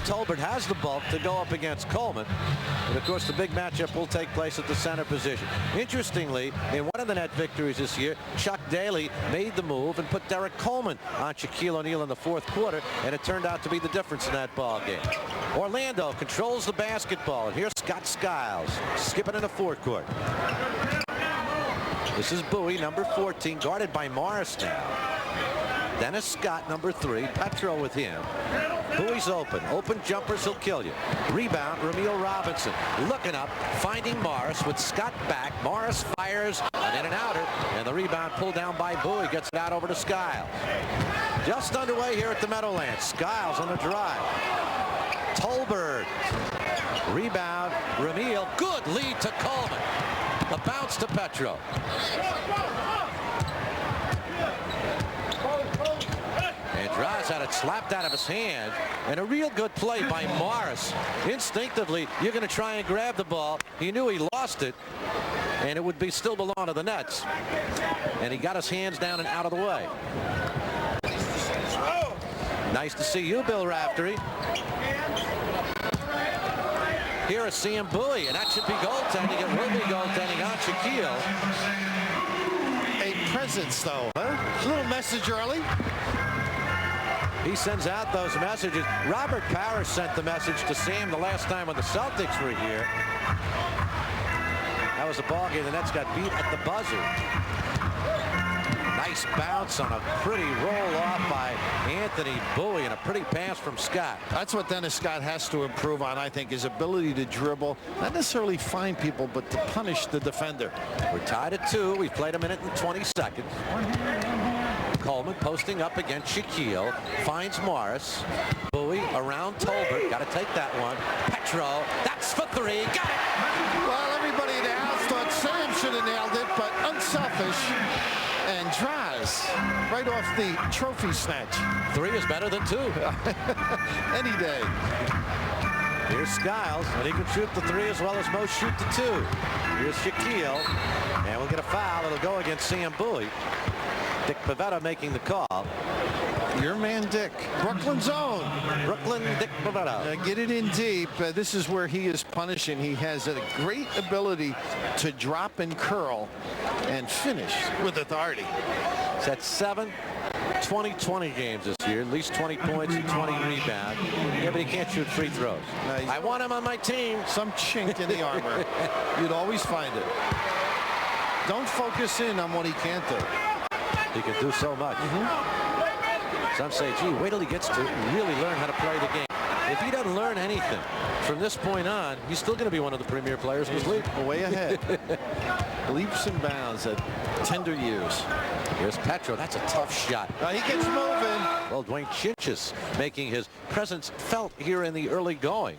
Tolbert has the bulk to go up against Coleman. And of course, the big matchup will take place at the center position. Interestingly, in one of the net victories this year, Chuck Daly made the move and put Derek Coleman on Shaquille O'Neal in the fourth quarter, and it turned out to be the difference in that ball game. Orlando controls the basketball, and here's Scott Skiles skipping in the forecourt. This is Bowie, number 14, guarded by Morris now. Dennis Scott, number 3, Petro with him. Bowie's open. Open jumpers, he'll kill you. Rebound, Ramil Robinson. Looking up, finding Morris with Scott back. Morris fires an in and outer, and the rebound pulled down by Bowie. Gets it out over to Skiles. Just underway here at the Meadowlands. Skiles on the drive. Tolbert. Rebound, Ramil. Good lead to Coleman. The bounce to Petro. Andrade had it slapped out of his hand, and a real good play by Morris. Instinctively, you're going to try and grab the ball. He knew he lost it, and it would be still belong to the Nets. And he got his hands down and out of the way. Nice to see you, Bill Raftery. Here is Sam Bowie, and that should be goaltending. It will be goaltending on Shaquille. A presence, though, huh? A little message early. He sends out those messages. Robert Parrish sent the message to Sam the last time when the Celtics were here. That was a ball game. The Nets got beat at the buzzer. Nice bounce on a pretty roll off by Anthony Bowie, and a pretty pass from Scott. That's what Dennis Scott has to improve on, I think, his ability to dribble, not necessarily find people, but to punish the defender. We're tied at 2. We've played a minute and 20 seconds. Coleman posting up against Shaquille, finds Morris. Bowie around Tolbert, got to take that one. Petro, that's for 3, got it! Well, everybody in the house thought Sam should have nailed it, but unselfish. And Draz, right off the trophy snatch. 3 is better than 2. Any day. Here's Skiles, and he can shoot the 3 as well as most shoot the 2. Here's Shaquille, and we'll get a foul. It'll go against Sam Bowie. Dick Pavetta making the call. Your man Dick, Brooklyn's own. Brooklyn Dick Pavetta. Get it in deep. This is where he is punishing. He has a great ability to drop and curl and finish with authority. He's had 7 20-20 games this year, at least 20 points and 20 rebounds. Yeah, but he can't shoot free throws. I want him on my team. Some chink in the armor. You'd always find it. Don't focus in on what he can't do. He can do so much. Some say, gee, wait till he gets to really learn how to play the game. If he doesn't learn anything from this point on, he's still going to be one of the premier players in this league. Way ahead. Leaps and bounds at tender years. Here's Petro. That's a tough shot. He gets moving. Well, Dwayne Schintzius making his presence felt here in the early going.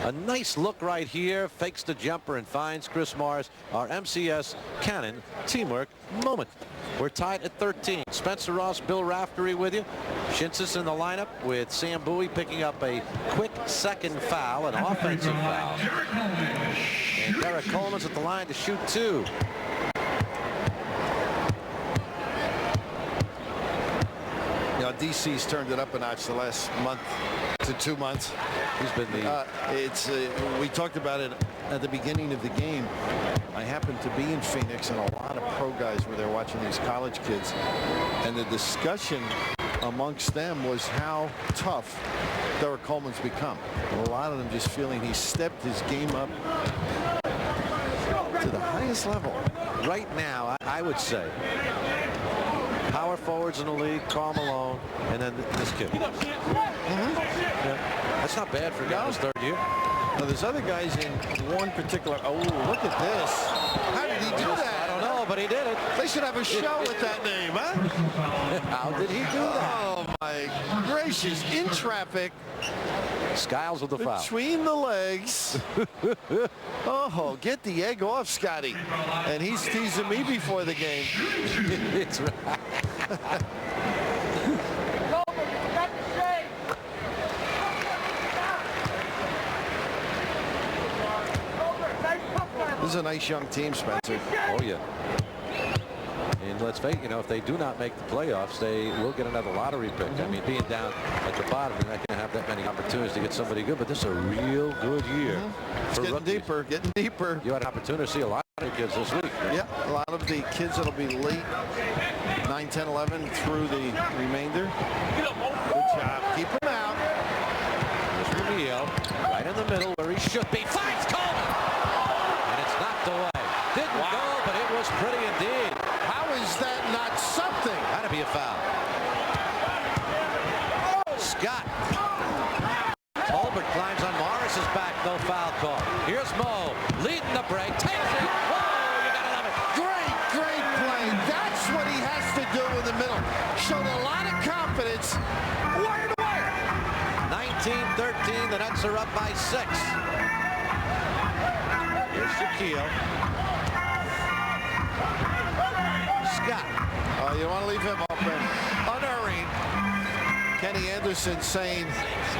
A nice look right here. Fakes the jumper and finds Chris Morris. Our MCS Cannon teamwork moment. We're tied at 13. Spencer Ross, Bill Raftery with you. Schintzius in the lineup with Sam Bowie picking up a quick second foul, an offensive foul. And Derek Coleman's at the line to shoot 2. You know, DC's turned it up a notch the last month to 2 months. He's been the... we talked about it at the beginning of the game. I happened to be in Phoenix, and a lot of pro guys were there watching these college kids. And the discussion amongst them was how tough Derek Coleman's become. And a lot of them just feeling he stepped his game up to the highest level. Right now, I would say, power forwards in the league, Karl Malone, and then this kid. Yeah, that's not bad for a guy in his 3rd year. Now, there's other guys in one particular. Oh, look at this. How did he do that? I don't know, but he did it. They should have a show with that name, huh? How did he do that? Oh, my gracious. In traffic. Skiles with the foul. Between the legs. Oh, get the egg off, Scotty. And he's teasing me before the game. It's right. This is a nice young team, Spencer. Oh, yeah. In the let's face it, you know, if they do not make the playoffs, they will get another lottery pick. I mean, being down at the bottom, they're not going to have that many opportunities to get somebody good, but this is a real good year. It's getting deeper, getting deeper. You had an opportunity to see a lot of kids this week. Right? Yeah, a lot of the kids that'll be late, 9, 10, 11 through the remainder. Good job. Keep them out. There's O'Neal right in the middle where he should be. Finds Coleman! And it's knocked away. Didn't go, but it was pretty indeed. How is that not something? Had to be a foul. Scott. Tolbert climbs on Morris's back. No foul call. Here's Mo leading the break. Takes it. Whoa, you gotta love it. Great, great play. That's what he has to do in the middle. Showed a lot of confidence. Wire to wire. 19-13. The Nets are up by 6. Here's Shaquille. Scott. Oh, you want to leave him open. Unhurried. Kenny Anderson saying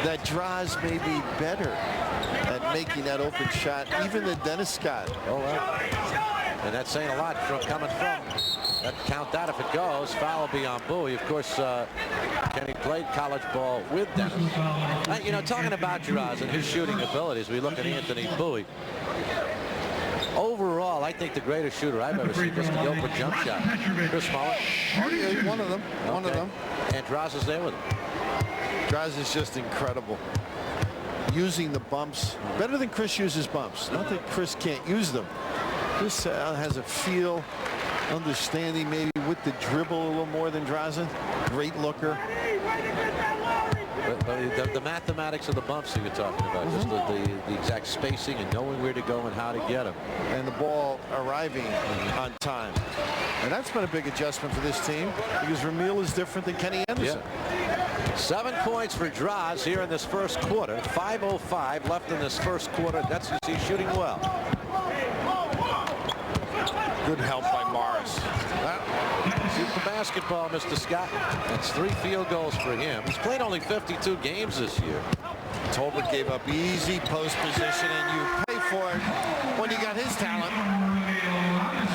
that Draws may be better at making that open shot, even than Dennis Scott. Oh, well. And that's saying a lot from coming from. That count that if it goes. Foul will be on Bowie. Of course, Kenny played college ball with Dennis. You know, talking about Draws and his shooting abilities, we look at Anthony Bowie. Overall, I think the greatest shooter I've ever seen, just the open jump shot. Chris Smollett. One of them. Okay. One of them. And Draws is there with him. Draws is just incredible. Using the bumps. Better than Chris uses bumps. Not that Chris can't use them. Chris has a feel, understanding maybe with the dribble a little more than Drazen. Great looker. But the mathematics of the bumps that you're talking about, just the exact spacing and knowing where to go and how to get them. And the ball arriving on time. And that's been a big adjustment for this team because Ramil is different than Kenny Anderson. Yeah. 7 points for Draws here in this first quarter. 5:05 left in this first quarter. That's he's shooting well. Good help by Morris. Shoot the basketball, Mr. Scott. That's 3 field goals for him. He's played only 52 games this year. Tolbert gave up easy post position, and you pay for it when you got his talent.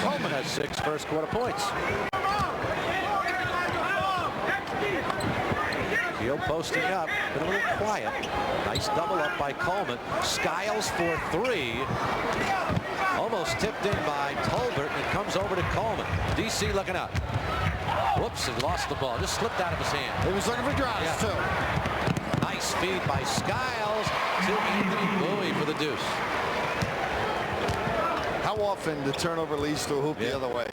Coleman has 6 first quarter points. Gil posting up, been a little quiet. Nice double up by Coleman. Skiles for 3. Almost tipped in by Tolbert, and it comes over to Coleman. DC looking up. Whoops, he lost the ball. Just slipped out of his hand. He was looking for drives, too. Nice feed by Skiles to Anthony Bowie for the deuce. How often the turnover leads to a hoop the other way?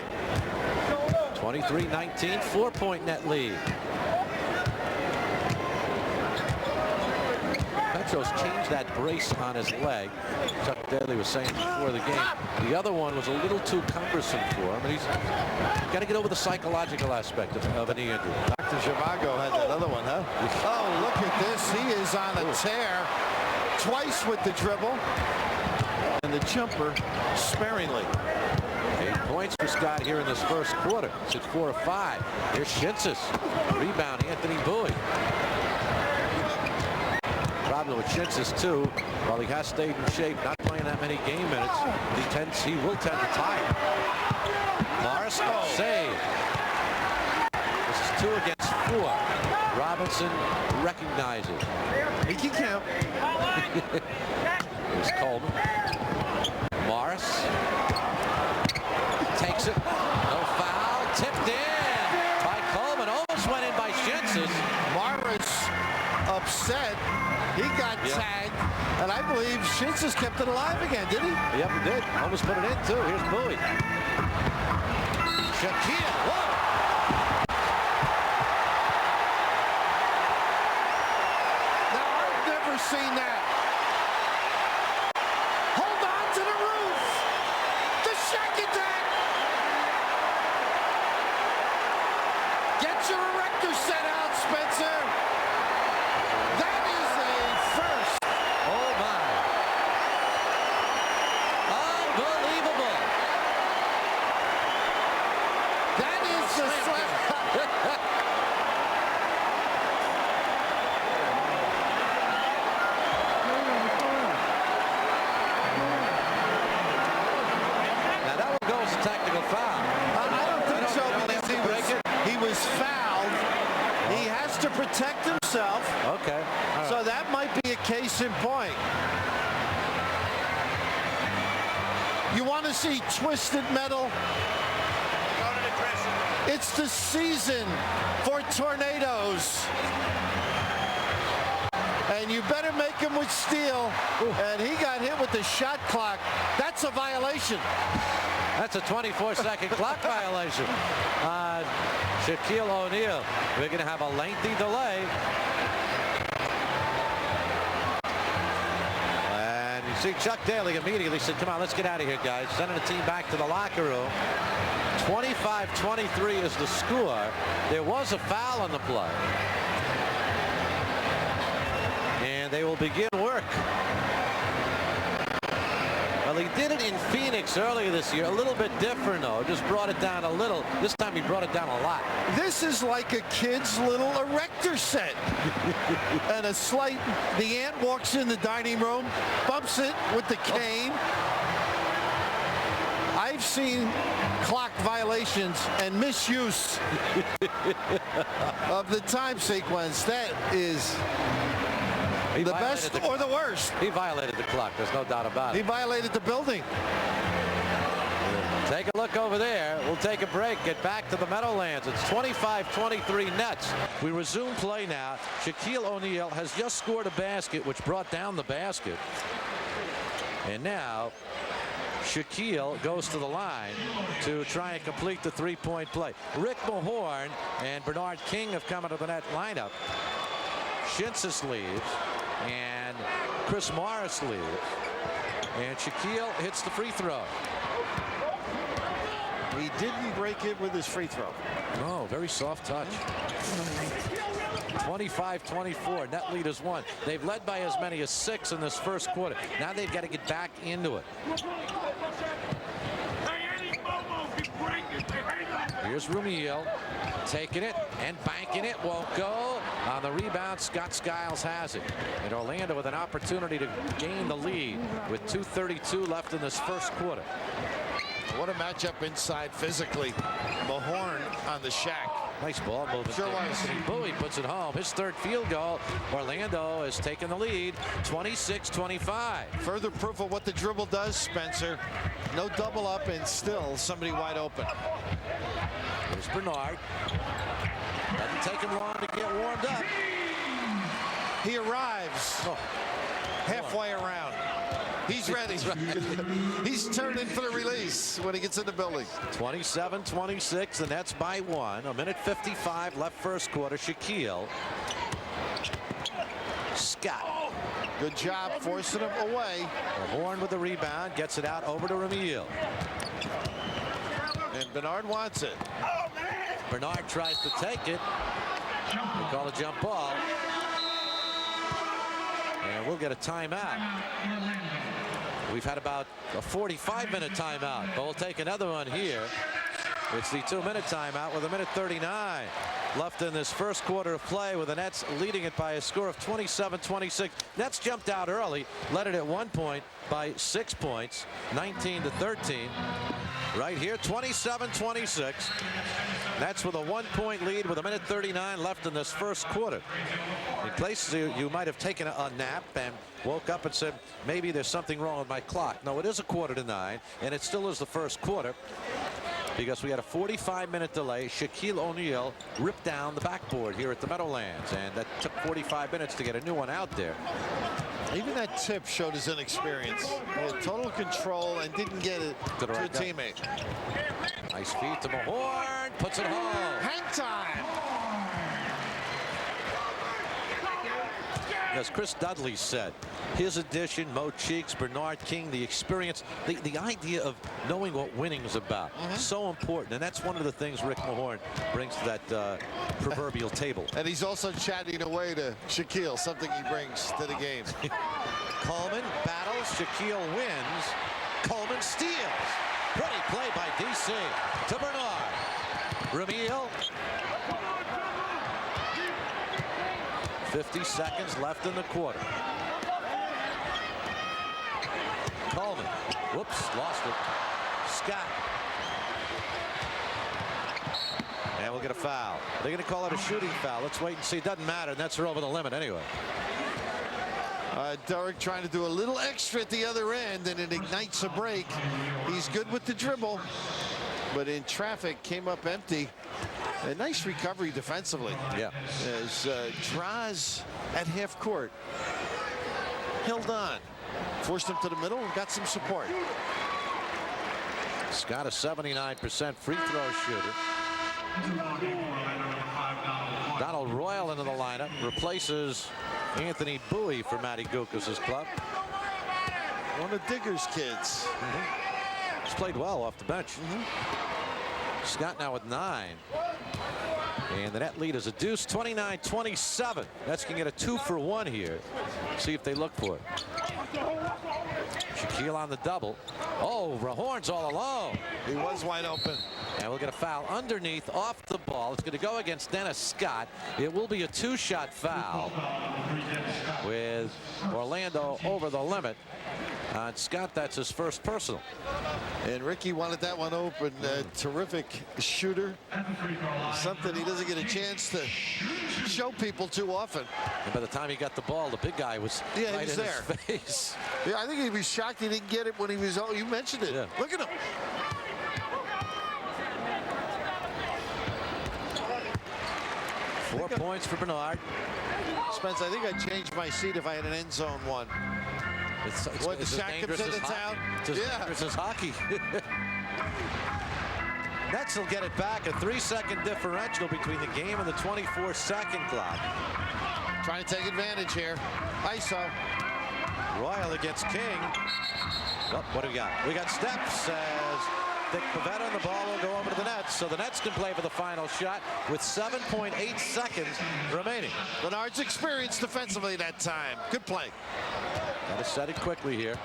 23-19, 4-point net lead. Petro's changed that brace on his leg. Chuck Daly was saying before the game. The other one was a little too cumbersome for him, and he's got to get over the psychological aspect of a knee injury. Dr. Zhivago had that other one, huh? Oh, look at this. He is on a tear. Twice with the dribble. And the jumper sparingly. 8 points for Scott here in this first quarter. It's at 4 of 5. Here's Schintzius. Rebound, Anthony Bowie. Problem with Schintzius too, while he has stayed in shape, not playing that many game minutes, he will tend to tire. Morris, save. This is 2 against 4. Robinson recognizes. He can count. Here's Coleman. Morris takes it. No foul. Tipped in by Coleman. Almost went in by Schintzius. Morris upset. He got tagged, and I believe Schintzius kept it alive again, did he? Yep, he did. Almost put it in, too. Here's Bowie. Shaquille. Whoa! Now, I've never seen that. Hold on to the roof. The Shaq attack. Get your erector set out, Spencer. That is a first. Oh, my. Unbelievable. That is the slap. Now, that one goes to technical foul. I don't think so. protect himself. Okay. All right. So that might be a case in point. You want to see twisted metal? It's the season for tornadoes. And you better make them with steel. And he got hit with the shot clock. That's a violation. That's a 24-second clock violation on Shaquille O'Neal. We're going to have a lengthy delay. And you see Chuck Daly immediately said, come on, let's get out of here, guys. Sending the team back to the locker room. 25-23 is the score. There was a foul on the play. And they will begin work. Well, he did it in Phoenix earlier this year. A little bit different, though. Just brought it down a little. This time he brought it down a lot. This is like a kid's little erector set. And the ant walks in the dining room, bumps it with the cane. I've seen clock violations and misuse of the time sequence. That is the best or the worst. He violated the clock. There's no doubt about it. He violated the building. Take a look over there. We'll take a break. Get back to the Meadowlands. It's 25-23 Nets. We resume play now. Shaquille O'Neal has just scored a basket, which brought down the basket. And now Shaquille goes to the line to try and complete the three-point play. Rick Mahorn and Bernard King have come into the net lineup. Schintzius leaves, and Chris Morris leaves, and Shaquille hits the free throw. He didn't break it with his free throw. No, very soft touch. 25-24. Net lead is 1. They've led by as many as 6 in this first quarter. Now they've got to get back into it. Here's Rumiel taking it and banking it. Won't go. On the rebound, Scott Skiles has it. And Orlando with an opportunity to gain the lead with 2:32 left in this first quarter. What a matchup inside physically. Mahorn on the Shaq. Nice ball movement. Sure was. Bowie puts it home. His third field goal. Orlando has taken the lead, 26-25. Further proof of what the dribble does, Spencer. No double up and still somebody wide open. Here's Bernard. Doesn't take him long to get warmed up. He arrives halfway around. He's ready. He's turning for the release when he gets in the building. 27-26. The Nets by 1. 1:55 left first quarter. Shaquille. Scott. Good job forcing him away. Horn with the rebound. Gets it out over to Rumiel. And Bernard wants it. Bernard tries to take it. They call a jump ball. And we'll get a timeout. We've had about a 45-minute timeout, but we'll take another one here. It's the 2-minute timeout with 1:39 left in this first quarter of play, with the Nets leading it by a score of 27-26. Nets jumped out early, led it at one point by 6 points, 19-13. Right here, 27-26. Nets with a 1-point lead with 1:39 left in this first quarter. In places you might have taken a nap and woke up and said, maybe there's something wrong with my clock. No, it is 8:45, and it still is the first quarter, because we had a 45-minute delay. Shaquille O'Neal ripped down the backboard here at the Meadowlands, and that took 45 minutes to get a new one out there. Even that tip showed his inexperience. He had total control and didn't get it to a teammate. Nice feed to Mahorn. Puts it home. Hang time. As Chris Dudley said, his addition, Mo Cheeks, Bernard King, the experience, the idea of knowing what winning is about, so important. And that's one of the things Rick Mahorn brings to that proverbial table. And he's also chatting away to Shaquille, something he brings to the game. Coleman battles. Shaquille wins. Coleman steals. Pretty play by DC to Bernard. Rumiel. 50 seconds left in the quarter. Coleman. Whoops, lost it. Scott. And we'll get get a foul. They're going to call it a shooting foul. Let's wait and see. It doesn't matter. Nets are over the limit anyway. Derek trying to do a little extra at the other end, and it ignites a break. He's good with the dribble, but in traffic came up empty. A nice recovery defensively. Yeah. As Draws at half court held on, forced him to the middle, and got some support. Scott, a 79% free throw shooter. Donald Royal into the lineup, replaces Anthony Bowie for Matty Gukas' club. One of Digger's kids. He's played well off the bench. Scott now with 9. And the net lead is a deuce, 29-27. Nets can get a 2-for-1 here. See if they look for it. Shaquille on the double. Oh, Rahorn's all alone. He was wide open. And we'll get a foul underneath off the ball. It's going to go against Dennis Scott. It will be a 2-shot foul with Orlando over the limit. On Scott, that's his first personal. And Ricky wanted that one open. Terrific shooter. Something he doesn't get a chance to show people too often. And by the time he got the ball, the big guy was right in his face. Yeah, I think he was shocked he didn't get it when he was. Oh, you mentioned it. Yeah. Look at him. Four points for Bernard. Spence, I think I'd change my seat if I had an end zone one. It's What, as Shaq dangerous comes as into town? It's as dangerous as hockey. Nets will get it back. A 3-second differential between the game and the 24-second clock. Trying to take advantage here. ISO. Royal against King. Oh, what do we got? We got steps as Dick Pavetta, and the ball will go over to the Nets. So the Nets can play for the final shot with 7.8 seconds remaining. Bernard's experienced defensively that time. Good play. Got to set it quickly here.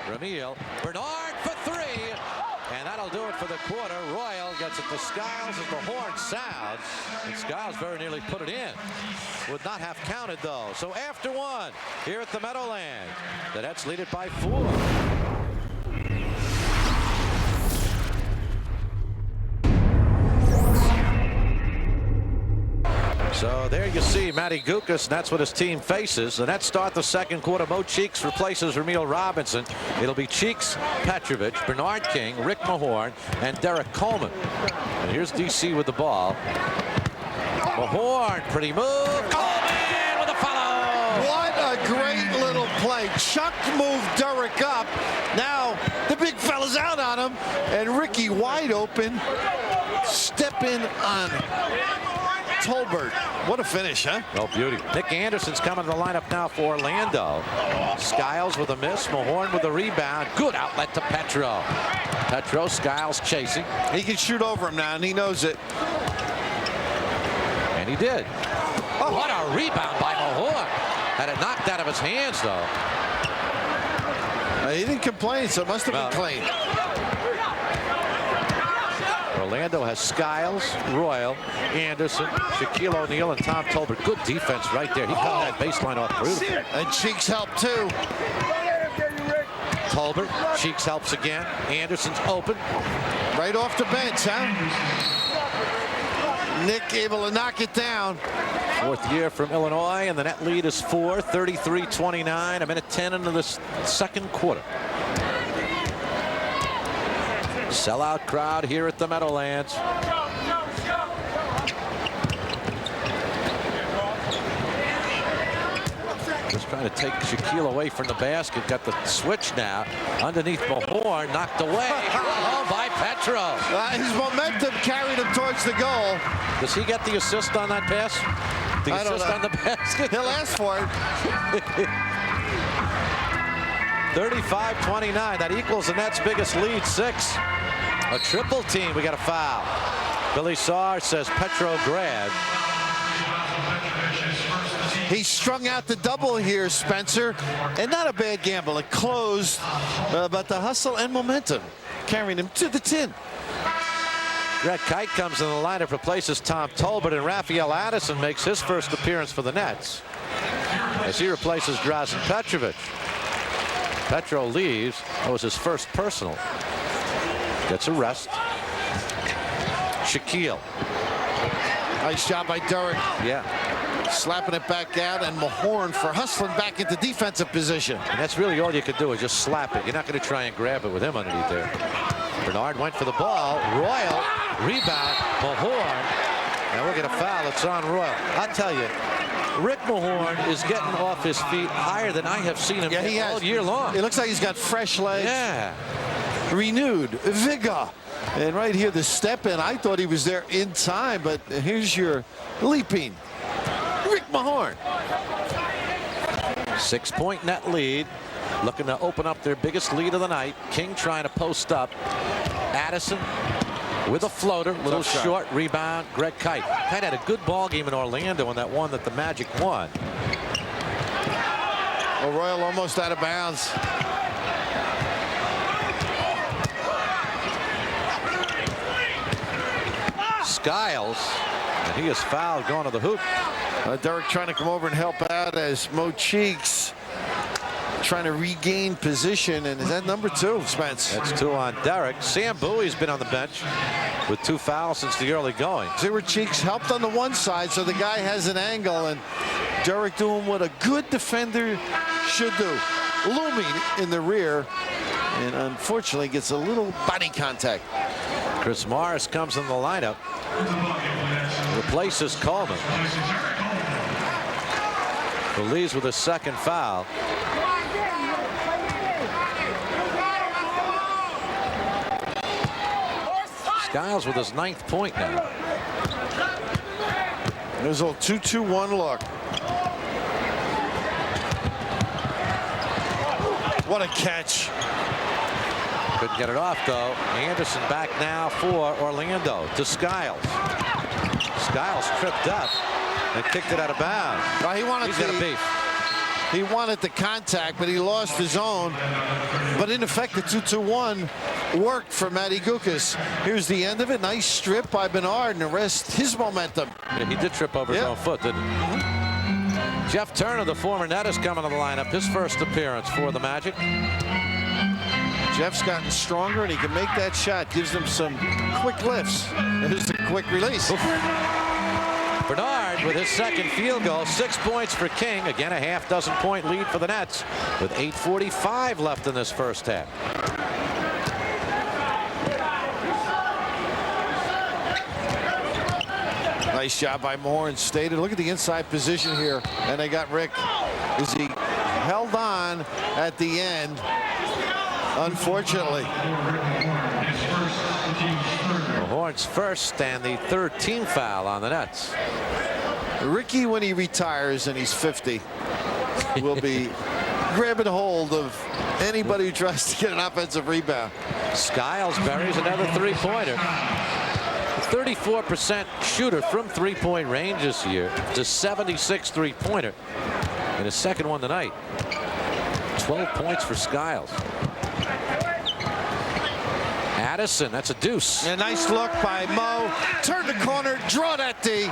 Ramil. Bernard for 3. And that'll do it for the quarter. Royal gets it to Skiles as the horn sounds. And Skiles very nearly put it in. Would not have counted, though. So after 1 here at the Meadowlands, the Nets lead it by 4. So there you see Matty Gukas, and that's what his team faces. The Nets start the second quarter. Mo Cheeks replaces Ramil Robinson. It'll be Cheeks, Petrovic, Bernard King, Rick Mahorn, and Derek Coleman. And here's DC with the ball. Mahorn, pretty move. Coleman with a follow. What a great little play. Chuck moved Derek up. Now the big fella's out on him, and Ricky wide open. Step in on Tolbert. What a finish, huh? Oh, beauty. Nick Anderson's coming to the lineup now for Orlando. Skiles with a miss. Mahorn with a rebound. Good outlet to Petro. Petro, Skiles chasing. He can shoot over him now, and he knows it. And he did. Oh, what a rebound by Mahorn. Had it knocked out of his hands, though. He didn't complain, so it must have been clean. Orlando has Skiles, Royal, Anderson, Shaquille O'Neal, and Tom Tolbert. Good defense right there. He cut that baseline off beautifully. And Cheeks helped too. Tolbert, Cheeks helps again. Anderson's open. Right off the bench, huh? Nick able to knock it down. Fourth year from Illinois, and the net lead is 4, 33-29. A minute 10 into the second quarter. Sellout crowd here at the Meadowlands. Just trying to take Shaquille away from the basket. Got the switch now. Underneath Mahorn, knocked away. Oh, by Petro. His momentum carried him towards the goal. Does he get the assist on that pass? The assist on the basket? He'll ask for it. 35-29. That equals the Nets' biggest lead, 6. A triple team. We got a foul. Billy Saar says Petro grabbed. He strung out the double here, Spencer, and not a bad gamble. It closed, but the hustle and momentum carrying him to the tin. Greg Kite comes in the lineup, replaces Tom Tolbert, and Raphael Addison makes his first appearance for the Nets as he replaces Drazen Petrovic. Petro leaves. That was his first personal. Gets a rest. Shaquille. Nice job by Derek. Yeah. Slapping it back out, and Mahorn for hustling back into defensive position. And that's really all you can do is just slap it. You're not going to try and grab it with him underneath there. Bernard went for the ball. Royal. Rebound. Mahorn. And we'll get a foul. It's on Royal. I'll tell you, Rick Mahorn is getting off his feet higher than I have seen him all year long. It looks like he's got fresh legs. Yeah. Renewed vigor. And right here, the step in, I thought he was there in time, but here's your leaping Rick Mahorn. 6-point net lead. Looking to open up their biggest lead of the night. King trying to post up. Addison with a floater. Little short rebound. Greg Kite. Kite had a good ball game in Orlando in that one that the Magic won. Well, Royal almost out of bounds. Skiles, and he is fouled going to the hoop. Derek trying to come over and help out as Mo Cheeks trying to regain position. And is that number 2, Spence? That's 2 on Derek. Sam Bowie's been on the bench with 2 fouls since the early going. Zero Cheeks helped on the one side, so the guy has an angle, and Derek doing what a good defender should do, looming in the rear, and unfortunately gets a little body contact. Chris Morris comes in the lineup. Replaces Coleman. Who leaves with a second foul. Skiles with his 9th point now. There's a little 2-2-1 look. What a catch. Couldn't get it off, though. Anderson back now for Orlando to Skiles. Skiles tripped up and kicked it out of bounds. Well, he wanted He's got a beef. He wanted the contact, but he lost his own. But in effect, the 2-2-1 worked for Matty Gukas. Here's the end of it. Nice strip by Bernard and arrest his momentum. Yeah, he did trip over his own foot, didn't he? Jeff Turner, the former net, is coming to the lineup. His first appearance for the Magic. Jeff's gotten stronger, and he can make that shot. Gives them some quick lifts. There's a quick release. Oof. Bernard with his second field goal. 6 points for King. Again, a half-dozen-point lead for the Nets with 8:45 left in this first half. Nice job by Moore and Stated. Look at the inside position here. And they got Rick. Is he held on at the end? Unfortunately. Horn's first and the 13th foul on the Nets. Ricky, when he retires and he's 50, will be grabbing hold of anybody who tries to get an offensive rebound. Skiles buries another 3-pointer. 34% shooter from 3-point range this year. It's a 76 3-pointer. And his second one tonight. 12 points for Skiles. Addison, that's a deuce. A nice look by Mo. Turn the corner, draw that D,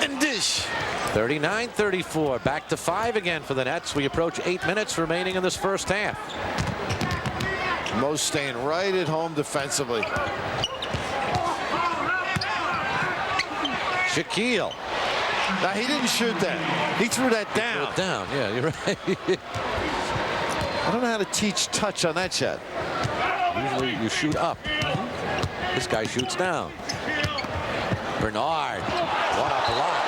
and dish. 39-34. Back to 5 again for the Nets. We approach 8 minutes remaining in this first half. Mo staying right at home defensively. Shaquille. Now, he didn't shoot that. He threw that down. Threw it down, yeah, you're right. I don't know how to teach touch on that shot. Usually you shoot up. This guy shoots down. Bernard, one up block.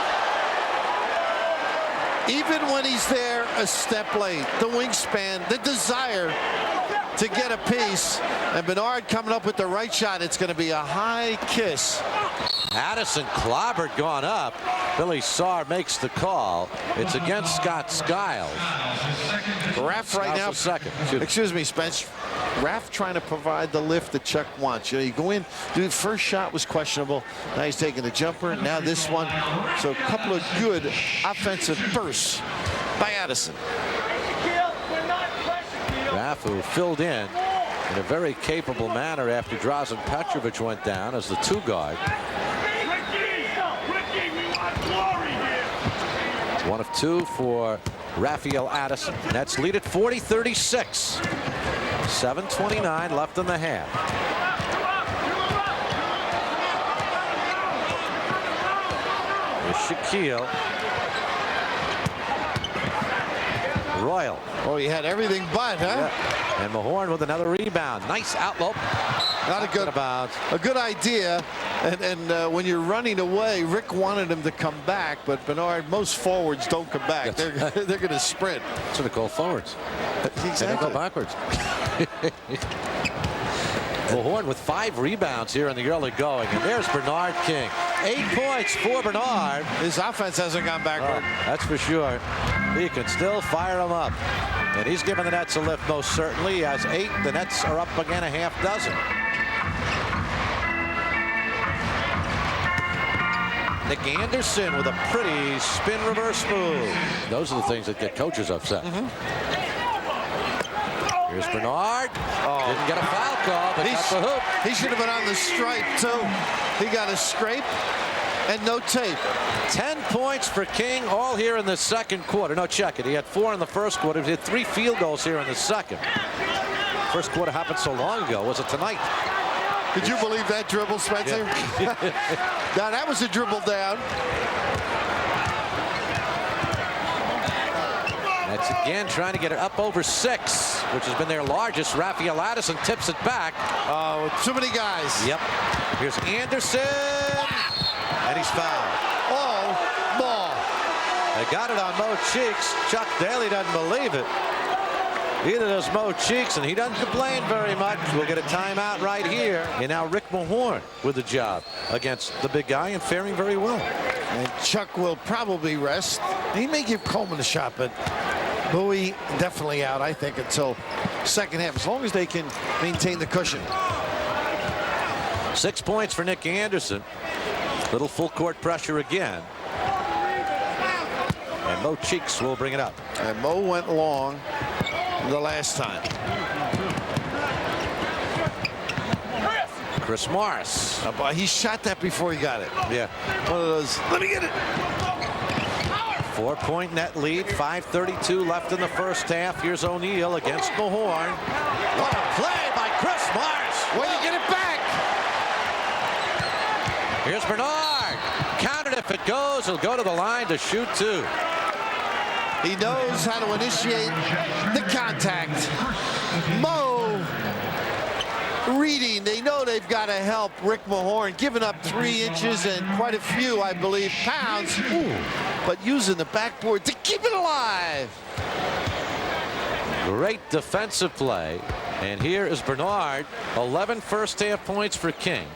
Even when he's there a step late, the wingspan, the desire to get a piece, and Bernard coming up with the right shot, it's going to be a high kiss. Addison clobbered going up. Billy Sarr makes the call. It's against Scott Skiles. Raf right now. Second. Excuse me, Spence. Raf trying to provide the lift that Chuck wants. You know, you go in, dude, first shot was questionable. Now he's taking the jumper. Now this one. So a couple of good offensive bursts by Addison. Raf, who filled in a very capable manner after Drazen Petrovic went down as the 2 guard. 1 of 2 for Raphael Addison. Nets lead at 40-36. 7:29 left in the half. Here's Shaquille. Royal. Oh, he had everything but, huh? Yeah. And Mahorn with another rebound. Nice outlope. Not a good idea. And when you're running away, Rick wanted him to come back, but Bernard, most forwards don't come back. They're going to sprint. That's what they call forwards. Exactly. They don't go backwards. Mahorn with 5 rebounds here in the early going. And there's Bernard King. 8 points for Bernard. His offense hasn't gone backward. That's for sure. He can still fire them up. And he's giving the Nets a lift most certainly. He has 8. The Nets are up again a half dozen. Nick Anderson with a pretty spin reverse move. Those are the things that get coaches upset. Here's Bernard. Didn't get a foul call, but got the hoop. He should have been on the stripe, too. He got a scrape and no tape. 10 points for King, all here in the second quarter. No, check it. He had 4 in the first quarter. He had 3 field goals here in the second. First quarter happened so long ago. Was it tonight? Did you believe that dribble, Spencer? Yeah. Now, that was a dribble down. That's again trying to get it up over 6, which has been their largest. Raphael Addison tips it back. Oh, too many guys. Yep. Here's Anderson. And he's fouled. Oh, ball. They got it on Mo Cheeks. Chuck Daly doesn't believe it. Either does Mo Cheeks, and he doesn't complain very much. We'll get a timeout right here. And now Rick Mahorn with the job against the big guy and faring very well. And Chuck will probably rest. He may give Coleman a shot, but Bowie definitely out, I think, until second half, as long as they can maintain the cushion. 6 points for Nick Anderson. Little full court pressure again. And Mo Cheeks will bring it up. And Mo went long the last time. Chris Morris. He shot that before he got it. Yeah. One of those, let me get it. 4-point net lead. 5:32 left in the first half. Here's O'Neal against Mahorn. What a play by Chris Morris. When you get it back. Here's Bernard. Counted if it goes. He'll go to the line to shoot 2. He knows how to initiate the contact. Mo reading. They know they've got to help Rick Mahorn, giving up 3 inches and quite a few, I believe, pounds. Ooh. But using the backboard to keep it alive. Great defensive play. And here is Bernard. 11 first half points for King.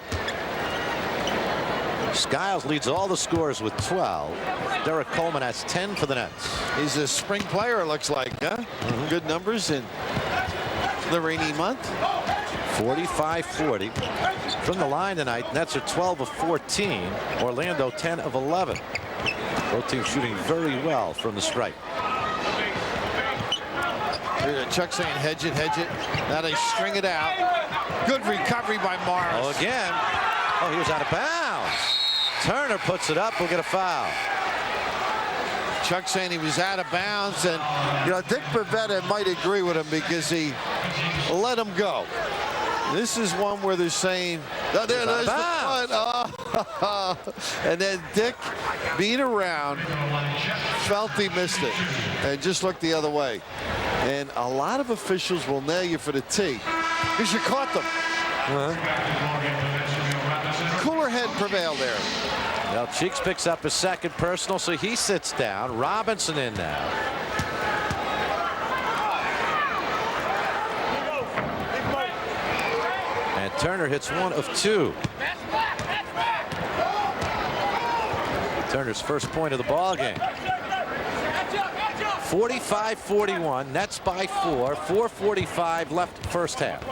Skiles leads all the scores with 12. Derek Coleman has 10 for the Nets. He's a spring player, it looks like, huh? Good numbers in the rainy month. 45-40. From the line tonight, Nets are 12 of 14. Orlando 10 of 11. Both teams shooting very well from the stripe. Chuck saying hedge it, hedge it. Now they string it out. Good recovery by Morris. Oh, again. Oh, he was out of bounds. Turner puts it up. We'll get a foul. Chuck saying he was out of bounds, and Dick Bavetta might agree with him because he let him go. This is one where they're saying, oh, there's the punt. Oh. And then Dick, being around, felt he missed it and just looked the other way. And a lot of officials will nail you for the tee because you caught them. Cooler head prevailed there. Well, Cheeks picks up his second personal, so he sits down. Robinson in now. And Turner hits 1 of 2. Turner's first point of the ball game. 45-41. Nets by 4. 4:45 left first half.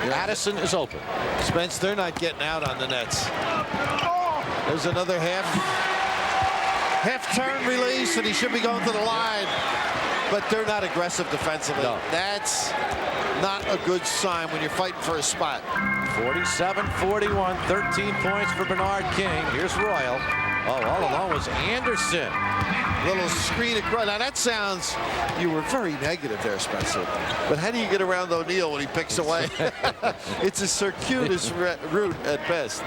Addison is open. Spence, they're not getting out on the Nets. There's another half turn release, and he should be going to the line. But they're not aggressive defensively. No. That's not a good sign when you're fighting for a spot. 47-41. 13 points for Bernard King. Here's Royal. Oh, all along was Anderson. Little screen across. Now that sounds, you were very negative there, Spencer. But how do you get around O'Neal when he picks away? It's a circuitous route at best.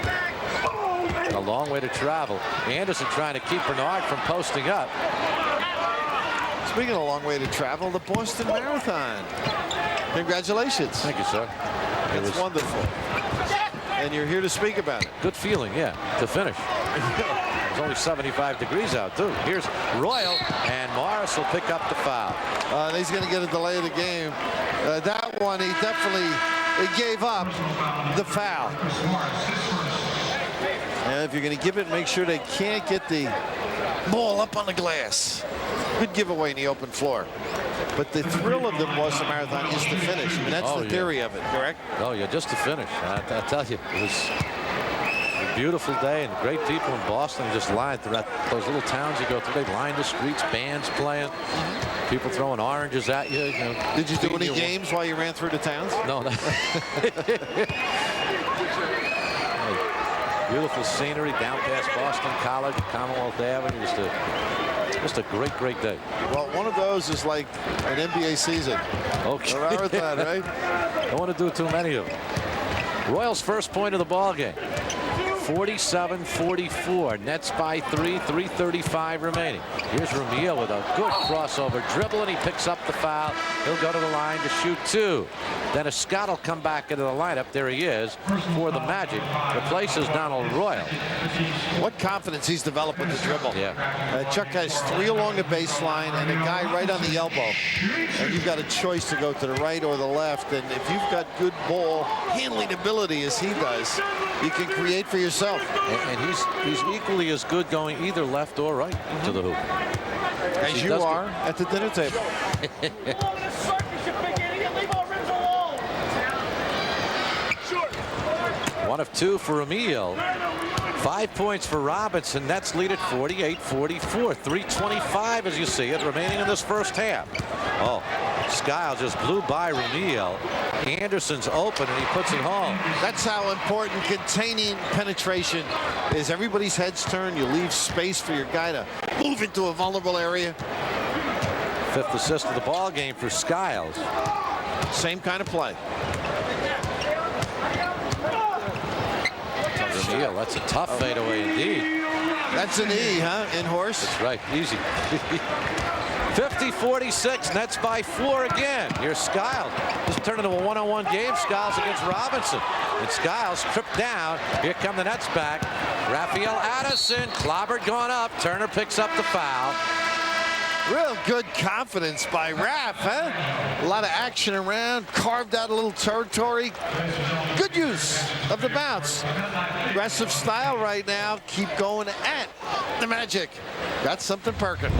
A long way to travel. Anderson trying to keep Bernard from posting up. Speaking of a long way to travel, the Boston Marathon. Congratulations. Thank you, sir. It's wonderful. And you're here to speak about it. Good feeling, yeah, to finish. It's only 75 degrees out, too. Here's Royal, and Morris will pick up the foul. He's going to get a delay of the game. That one, he definitely gave up the foul. And if you're going to give it, make sure they can't get the ball up on the glass. Good giveaway in the open floor. But the thrill of the Boston Marathon is the finish. I mean, that's the theory of it, correct? Oh, yeah, just to finish. I tell you, it was a beautiful day, and great people in Boston just lined throughout those little towns you go through. They lined the streets, bands playing, people throwing oranges at you. Did you do any games while you ran through the towns? No. Beautiful scenery down past Boston College, Commonwealth Avenue. Just a great, great day. Well, one of those is like an NBA season. Okay. A marathon, right? Don't want to do too many of them. Royals' first point of the ball game. 47-44. Nets by 3. 3:35 remaining. Here's Ramil with a good crossover dribble, and he picks up the foul. He'll go to the line to shoot 2. Then Scott will come back into the lineup. There he is for the Magic. Replaces Donald Royal. What confidence he's developed with the dribble. Yeah. Chuck has 3 along the baseline and a guy right on the elbow. And you've got a choice to go to the right or the left. And if you've got good ball handling ability as he does, you can create for yourself. And he's equally as good going either left or right to the hoop. As you are at the dinner table. 1 of 2 for Ramil. 5 points for Robinson. Nets lead at 48-44. 3:25 as you see it remaining in this first half. Oh, Skiles just blew by Ramil. Anderson's open and he puts it home. That's how important containing penetration is. Everybody's heads turn. You leave space for your guy to move into a vulnerable area. 5th assist of the ball game for Skiles. Same kind of play. Ramil, that's a tough fadeaway indeed. That's an E, huh? In horse. That's right. Easy. 50-46. Nets by 4 again. Here's Skiles. Just turned into a one-on-one game. Skiles against Robinson. And Skiles tripped down. Here come the Nets back. Raphael Addison. Clobbered going up. Turner picks up the foul. Real good confidence by Raph, huh? A lot of action around. Carved out a little territory. Good use of the bounce. Aggressive style right now. Keep going at the Magic. Got something perking.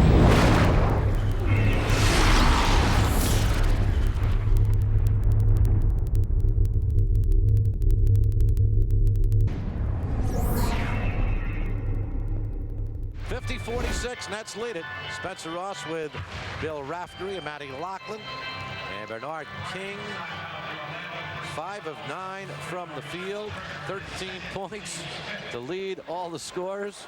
Nets lead it. Spencer Ross with Bill Raftery and Matty Lachlan. And Bernard King, 5 of 9 from the field. 13 points to lead all the scorers.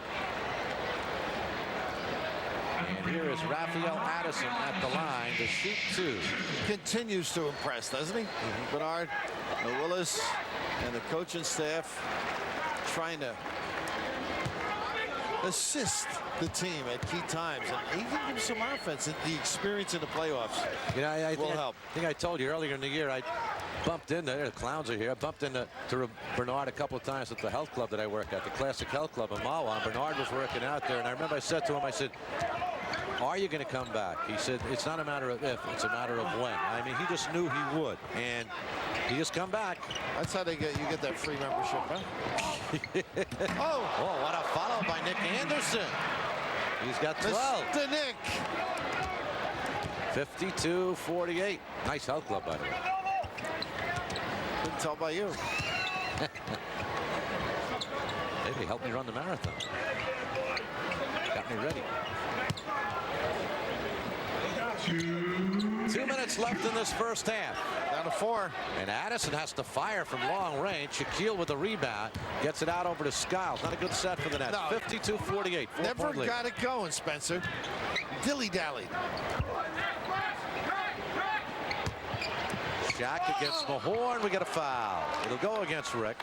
And here is Raphael Addison at the line to shoot 2. Continues to impress, doesn't he? Bernard, Willis, and the coaching staff trying to assist the team at key times, and even give some offense. And the experience in the playoffs will help. I think I told you earlier in the year I bumped in there. The clowns are here. I bumped into Bernard a couple of times at the health club that I work at, the Classic Health Club in Mawa. And Bernard was working out there, and I remember I said to him, I said, "Are you going to come back?" He said, "It's not a matter of if, it's a matter of when." I mean, he just knew he would, and he just come back. That's how you get that free membership, huh? Oh, what a follow by Nick Anderson. He's got 12. Mr. Nick. 52-48. Nice health club, by the way. Couldn't tell by you. Maybe helped me run the marathon. Got me ready. 2 minutes left in this first half. Down to 4. And Addison has to fire from long range. Shaquille with the rebound. Gets it out over to Skiles. Not a good set for the Nets. No. 52-48. Never got it going, Spencer. Dilly-dally. Shaq against Mahorn. We get a foul. It'll go against Rick.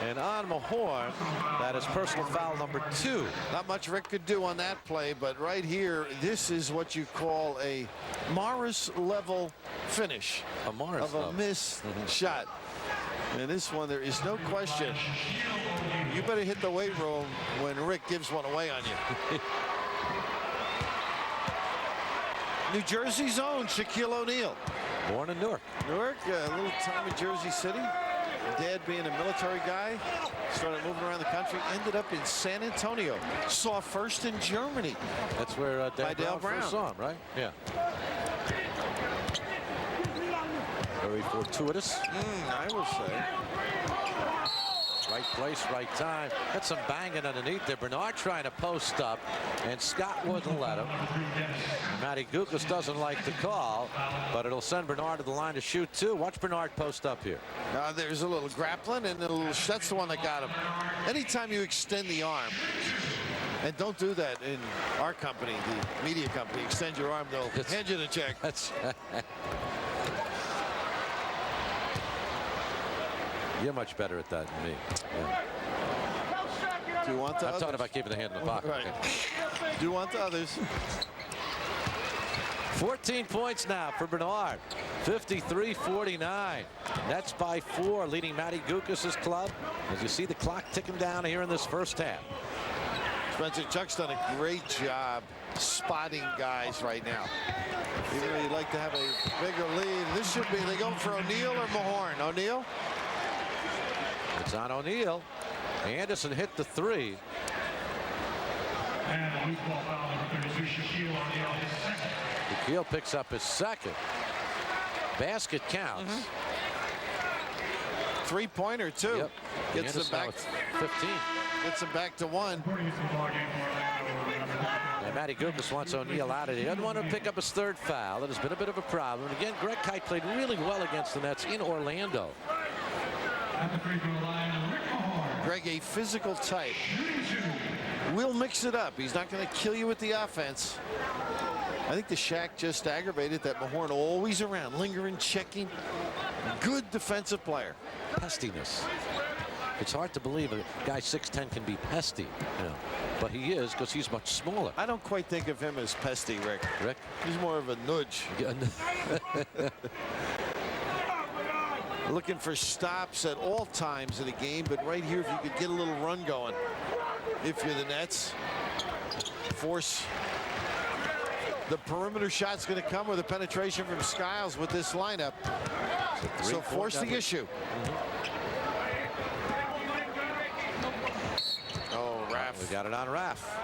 And on Mahorn, that is personal foul number 2. Not much Rick could do on that play, but right here, this is what you call a Morris level finish A Morris of a level. missed shot. And this one, there is no question. You better hit the weight room when Rick gives one away on you. New Jersey's own Shaquille O'Neal. Born in Newark. Newark, a little time in Jersey City. Dad being a military guy, started moving around the country, ended up in San Antonio. Saw first in Germany. That's where Dale Brown first saw him, right? Yeah. Very fortuitous. I will say. Right place, right time. Got some banging underneath there. Bernard trying to post up, and Scott wouldn't let him. Matty Gukas doesn't like the call, but it'll send Bernard to the line to shoot 2. Watch Bernard post up here. There's a little grappling, and that's the one that got him. Anytime you extend the arm, and don't do that in our company, the media company, extend your arm, they'll hand you the check. That's You're much better at that than me. Yeah. Do you want the I'm others? talking about keeping the hand in the pocket. Right. Do you want the others? 14 points now for Bernard. 53-49. Nets by 4, leading Matty Gukas' club. As you see the clock ticking down here in this first half. Spencer Chuck's done a great job spotting guys right now. Even though you'd like to have a bigger lead, this should be, they go for O'Neal or Mahorn? O'Neal? It's on O'Neal. Anderson hit the 3. And the loose ball foul number 32, Shaquille O'Neal, his second. Shaquille picks up his second. Basket counts. 3-pointer, too. Yep. Gets them Anderson now back. with 15. Gets them back to 1. And Matty Gukas wants O'Neal out of there. He doesn't want to pick up his 3rd foul. That has been a bit of a problem. Again, Greg Kite played really well against the Nets in Orlando. At the free throw line, Rick Mahorn. Greg, a physical type. We'll mix it up. He's not going to kill you with the offense. I think the Shaq just aggravated that Mahorn always around, lingering, checking. Good defensive player. Pestiness. It's hard to believe a guy 6'10" can be pesty, you know, but he is because he's much smaller. I don't quite think of him as pesty, Rick. He's more of a nudge. Looking for stops at all times in the game, but right here, if you could get a little run going, if you're the Nets, force the perimeter shot's going to come with a penetration from Skiles with this lineup. So force the issue. Oh, Raff. We got it on Raff.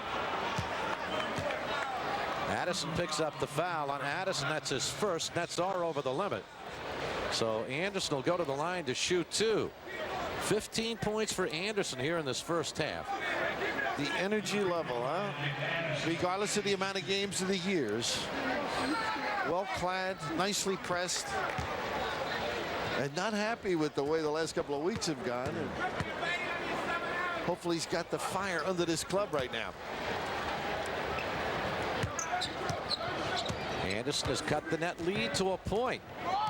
Addison picks up the foul on Addison. That's his first. Nets are over the limit. So Anderson will go to the line to shoot 2. 15 points for Anderson here in this first half. The energy level, huh? Regardless of the amount of games of the years. Well clad, nicely pressed. And not happy with the way the last couple of weeks have gone. And hopefully he's got the fire under this club right now. Anderson has cut the net lead to a point.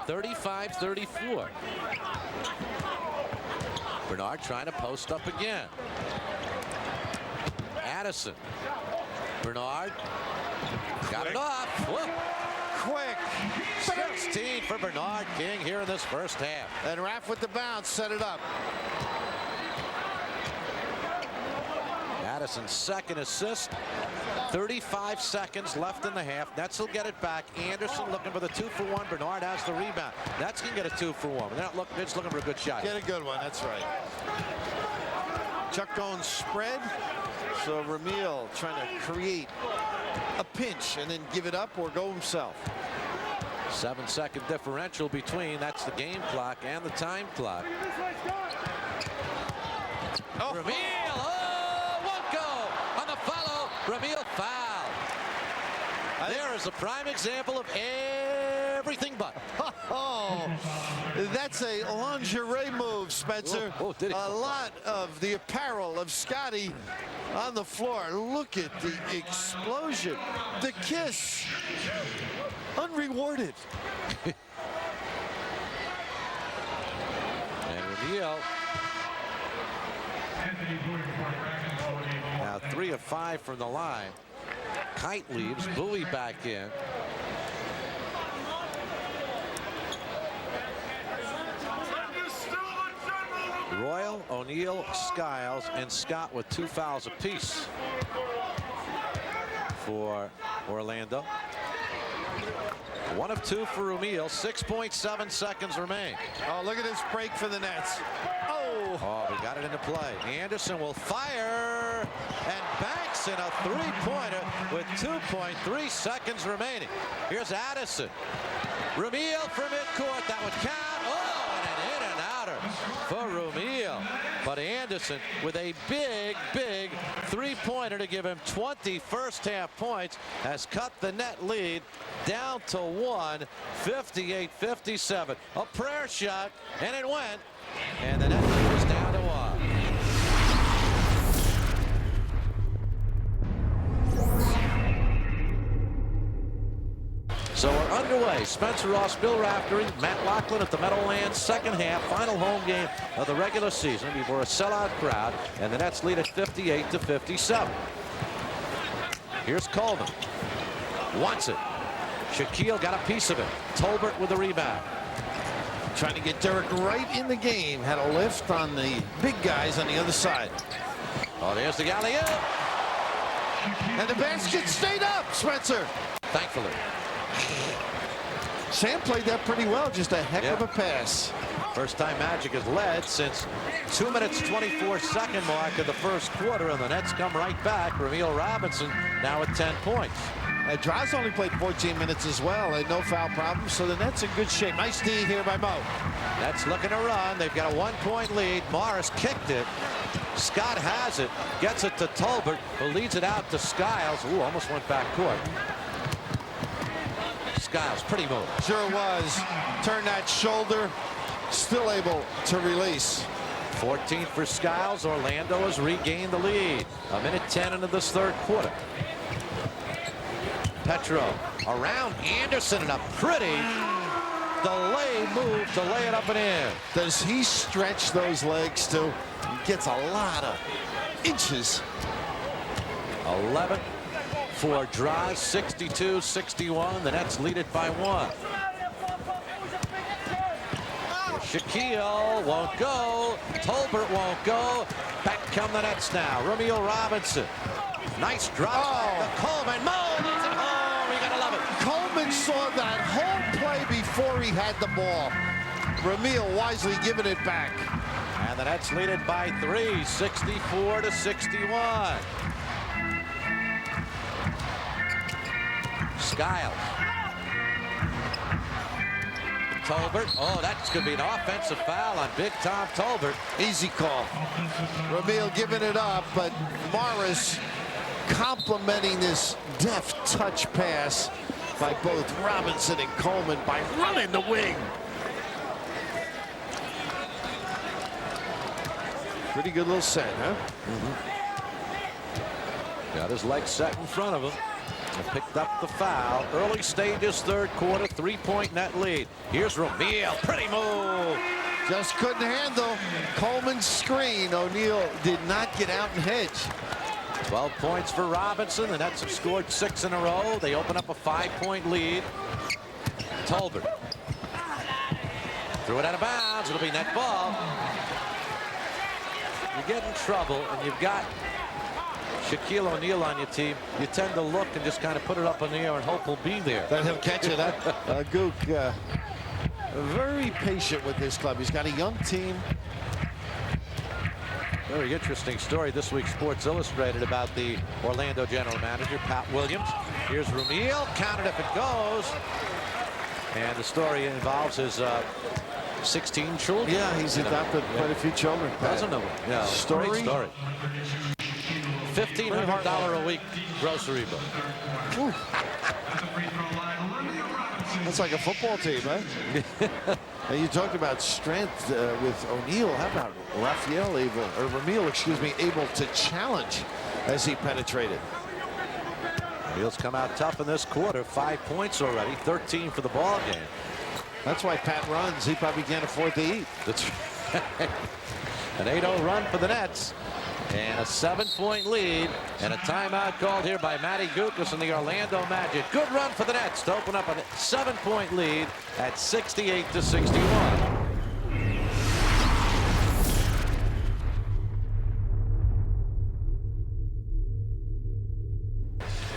35-34. Bernard trying to post up again. Addison. Bernard got it off. Whoop. Quick. 16 for Bernard King here in this first half. And Raff with the bounce, set it up. Addison's second assist. 35 seconds left in the half. Nets will get it back. Anderson looking for the 2-for-1. Bernard has the rebound. Nets can get a 2-for-1. They're not looking. They're just looking for a good shot. Get a good one. That's right. Chuck going spread. So Ramil trying to create a pinch and then give it up or go himself. 7-second differential between. That's the game clock and the time clock. Oh. Ramil. Oh, won't go on the follow. Ramil foul. There is a prime example of everything but. Oh, that's a lingerie move, Spencer. Did he? A lot of the apparel of Scotty on the floor. Look at the explosion. The kiss. Unrewarded. And Ramil Now 3 of 5 from the line. Kite leaves, Bowie back in. Royal, O'Neal, Skiles, and Scott with 2 fouls apiece for Orlando. 1 of 2 for O'Neal. 6.7 seconds remain. Oh, look at this break for the Nets. Oh, we got it into play. Anderson will fire and banks in a 3-pointer with 2.3 seconds remaining. Here's Addison. O'Neal from midcourt. That would count. Oh, and an in and outer for O'Neal. But Anderson with a big 3-pointer to give him 20 first-half points has cut the net lead down to 1, 58-57. A prayer shot, and it went. And the net lead is down to 1. So we're underway. Spencer Ross, Bill Raftery, Matt Lachlan at the Meadowlands. Second half, final home game of the regular season before a sellout crowd, and the Nets lead at 58-57. Here's Coleman. Wants it. Shaquille got a piece of it. Tolbert with the rebound. Trying to get Derek right in the game. Had a lift on the big guys on the other side. Oh, there's the alley-oop. And the basket stayed up, Spencer. Thankfully. Sam played that pretty well. Just a heck of a pass. First time Magic has led since 2 minutes 24-second mark of the first quarter, and the Nets come right back. O'Neal Robinson now at 10 points. Draws only played 14 minutes as well, and no foul problems, so the Nets in good shape. Nice D here by Mo. Nets looking to run. They've got a 1-point lead. Morris kicked it. Scott has it, gets it to Tolbert, who leads it out to Skiles. Ooh, almost went back court. Skiles, pretty move. Sure was. Turned that shoulder, still able to release. 14 for Skiles. Orlando has regained the lead. 1:10 into this third quarter. Petro around Anderson, and a pretty delay move to lay it up and in. Does he stretch those legs too? He gets a lot of inches. 11 for Dries, 62-61. The Nets lead it by 1. Shaquille won't go. Tolbert won't go. Back come the Nets now. O'Neal Robinson. Nice drop. Coleman. Mo leads it home. You gotta love it. Coleman saw that whole play before he had the ball. O'Neal wisely giving it back. And the Nets lead it by 3, 64-61. Skiles. Tolbert. Oh, that's going to be an offensive foul on Big Tom Tolbert. Easy call. O'Neal giving it up, but Morris complimenting this deft touch pass by both Robinson and Coleman by running the wing. Pretty good little set, huh? Got his legs set in front of him. And picked up the foul. Early stages, third quarter, 3-point net lead. Here's O'Neal. Pretty move. Just couldn't handle Coleman's screen. O'Neal did not get out and hedge. 12 points for Robinson. The Nets have scored 6 in a row. They open up a 5-point lead. Tolbert. Threw it out of bounds. It'll be net ball. You get in trouble and you've got Shaquille O'Neal on your team, you tend to look and just kind of put it up in the air and hope he'll be there. Let him catch it. Gook very patient with this club. He's got a young team. Very interesting story this week, Sports Illustrated, about the Orlando general manager, Pat Williams. Here's O'Neal, counted if it goes. And the story involves his 16 children. Yeah, he's adopted quite a few children. Doesn't know. Yeah, story. Great story. $1,500 a week grocery bill. That's like a football team, huh? And you talked about strength with O'Neal. How about O'Neal able to challenge as he penetrated? O'Neal's come out tough in this quarter. 5 points already, 13 for the ball game. That's why Pat runs. He probably can't afford to eat. That's right. An 8-0 run for the Nets. And a 7-point lead, and a timeout called here by Matty Gukas and the Orlando Magic. Good run for the Nets to open up a 7-point lead at 68-61.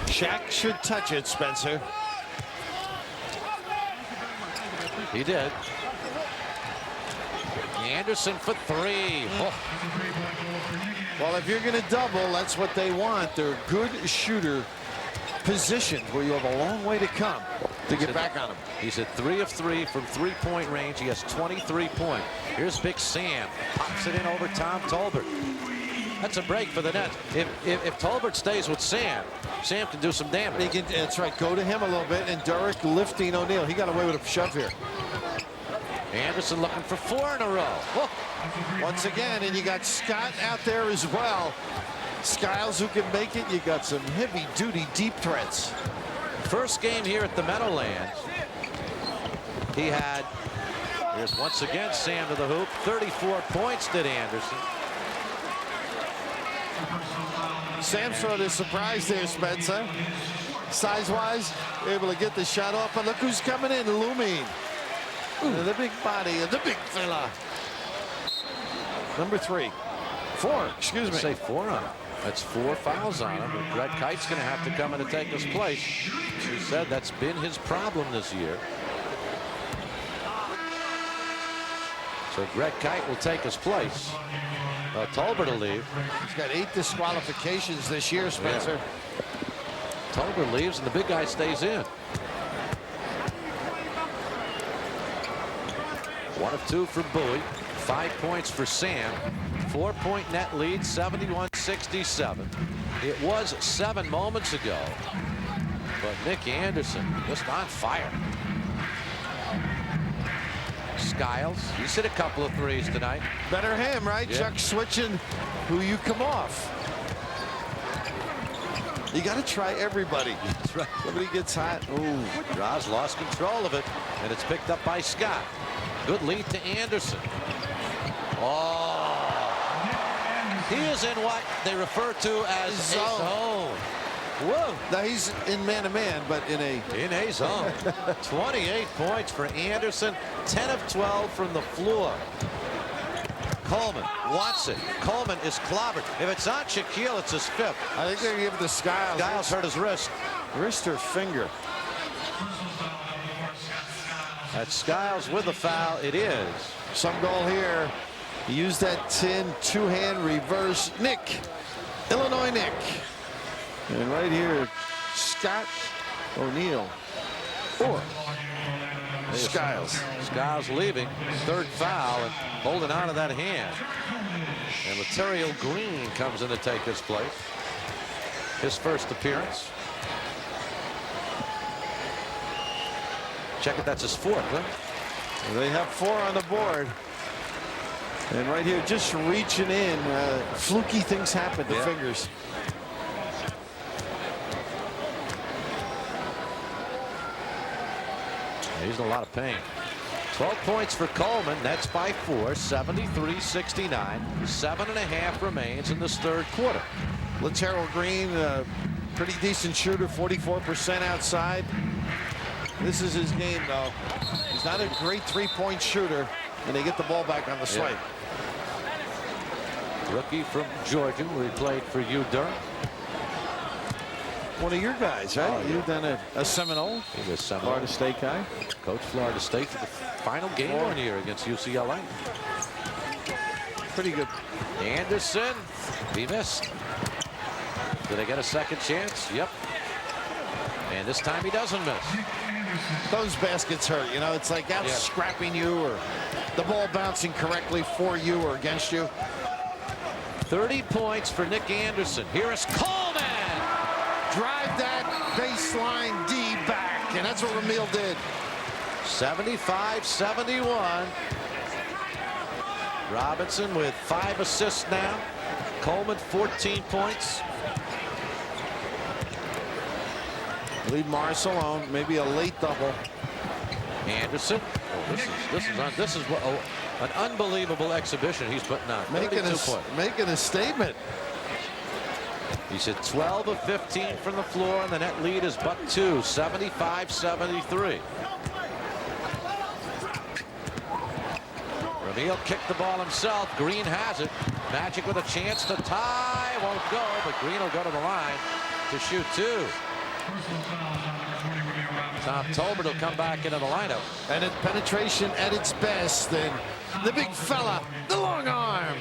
Shaq should touch it, Spencer. He did. Anderson for three. Oh. Well, if you're going to double, that's what they want. They're a good shooter positioned where you have a long way to come to get back on him. He's at 3 of 3 from three-point range. He has 23 points. Here's Big Sam. Pops it in over Tom Tolbert. That's a break for the Nets. If Tolbert stays with Sam, Sam can do some damage. That's right. Go to him a little bit. And Derek lifting O'Neal. He got away with a shove here. Anderson looking for 4 in a row. Oh. Once again, and you got Scott out there as well. Skiles who can make it. You got some heavy-duty deep threats. First game here at the Meadowlands. He had, here's once again Sam to the hoop. 34 points did Anderson. Sam sort of surprised there, Spencer. Size-wise, able to get the shot off. But look who's coming in, looming. The big body, the big fella. Number 3. 4, excuse me. Say 4 on him. That's 4 fouls on him. And Greg Kite's going to have to come in and take his place. He said that's been his problem this year. So Greg Kite will take his place. Tolbert will leave. He's got 8 disqualifications this year, Spencer. Yeah. Tolbert leaves and the big guy stays in. 1 of 2 for Bowie. 5 points for Sam. 4-point net lead, 71-67. It was 7 moments ago. But Nick Anderson just on fire. Skiles, he's hit a couple of threes tonight. Better him, right? Yeah. Chuck switching who you come off. You got to try everybody. That's right. Somebody gets hot. Ooh. Draws lost control of it, and it's picked up by Scott. Good lead to Anderson. Oh, he is in what they refer to as a zone. Whoa. Now he's in man-to-man, but in a zone. 28 points for Anderson, 10 of 12 from the floor. Coleman wants it. Coleman is clobbered. If it's not Shaquille, it's his 5th. I think they're giving it to Skiles. Skiles hurt his wrist. Wrist or finger? That's Skiles with the foul. It is. Some goal here. He used that 10 two-hand reverse. Nick. Illinois Nick. And right here, Scott O'Neal. Or Skiles. Skiles leaving. 3rd foul and holding on to that hand. And Laterio Green comes in to take his place. His first appearance. Check it, that's his 4th, huh? They have 4 on the board. And right here, just reaching in. Fluky things happen to fingers. He's in a lot of pain. 12 points for Coleman. That's by 4. 73-69. 7.5 remains in this 3rd quarter. Lateral Green, pretty decent shooter, 44% outside. This is his game, though. He's not a great 3-point shooter, and they get the ball back on the swipe. Rookie from Georgia, where he played for UDurham. One of your guys, right? Oh, yeah. You've done a Seminole. He was Seminole. Florida State guy. Coached Florida State for the final game one year against UCLA. Pretty good. Anderson, he missed. Did they get a second chance? Yep. And this time he doesn't miss. Those baskets hurt, you know. It's like out scrapping you, or the ball bouncing correctly for you or against you. 30 points for Nick Anderson. Here is Coleman. Drive that baseline D back, and that's what O'Neal did. 75-71. Robinson with 5 assists now. Coleman 14 points. Leave Morris alone. Maybe a late double. Anderson. Oh, this is what. Oh, An unbelievable exhibition he's putting on. Making a statement. He's hit 12 of 15 from the floor, and the net lead is but 2, 75-73. O'Neal kicked the ball himself. Green has it. Magic with a chance to tie. Won't go, but Green will go to the line to shoot 2. Tom Tolbert will come back into the lineup. And it's penetration at its best. And the big fella, the long arm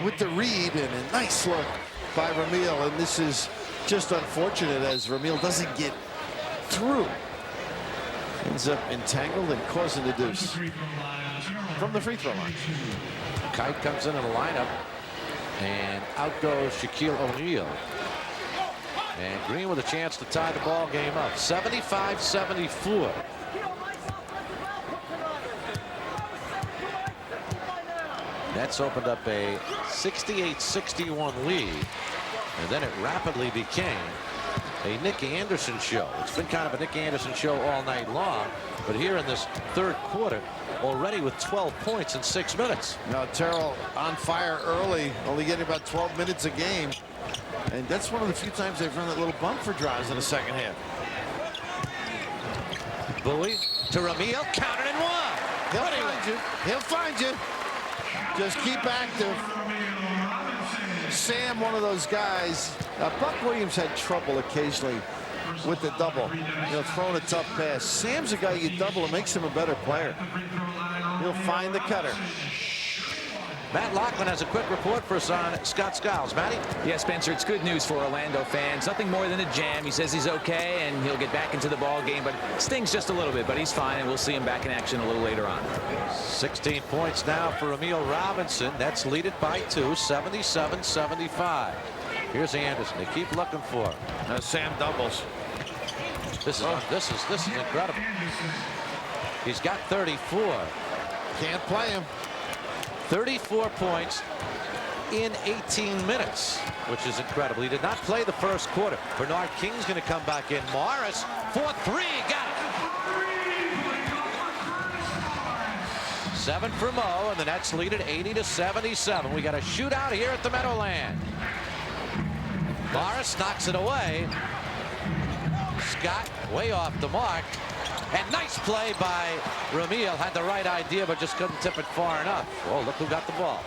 with the read, and a nice look by O'Neal. And this is just unfortunate as O'Neal doesn't get through. Ends up entangled and causing the deuce from the free throw line. Kite comes into the lineup, and out goes Shaquille O'Neal. And Green with a chance to tie the ball game up. 75-74. Nets opened up a 68-61 lead, and then it rapidly became a Nick Anderson show. It's been kind of a Nick Anderson show all night long, but here in this third quarter, already with 12 points in 6 minutes. Now Terrell on fire early, only getting about 12 minutes a game, and that's one of the few times they've run that little bump for drives in the second half. Bowie to O'Neal, counted and one. He'll find you. He'll find you. Just keep active. Sam, one of those guys. Buck Williams had trouble occasionally with the double, throwing a tough pass. Sam's a guy you double and makes him a better player. He'll find the cutter. Matt Lachlan has a quick report for us on Scott Skiles. Matty? Yeah, Spencer, it's good news for Orlando fans. Nothing more than a jam. He says he's okay and he'll get back into the ball game, but stings just a little bit, but he's fine, and we'll see him back in action a little later on. 16 points now for O'Neal Robinson. That's lead it by 2, 77-75. Here's Anderson. They keep looking for him. Sam doubles. This is incredible. He's got 34. Can't play him. 34 points in 18 minutes, which is incredible. He did not play the first quarter. Bernard King's going to come back in. Morris for 3. Got it. 7 for Mo, and the Nets lead at 80-77. We got a shootout here at the Meadowland. Morris knocks it away. Scott way off the mark. And nice play by O'Neal. Had the right idea, but just couldn't tip it far enough. Oh, look who got the ball.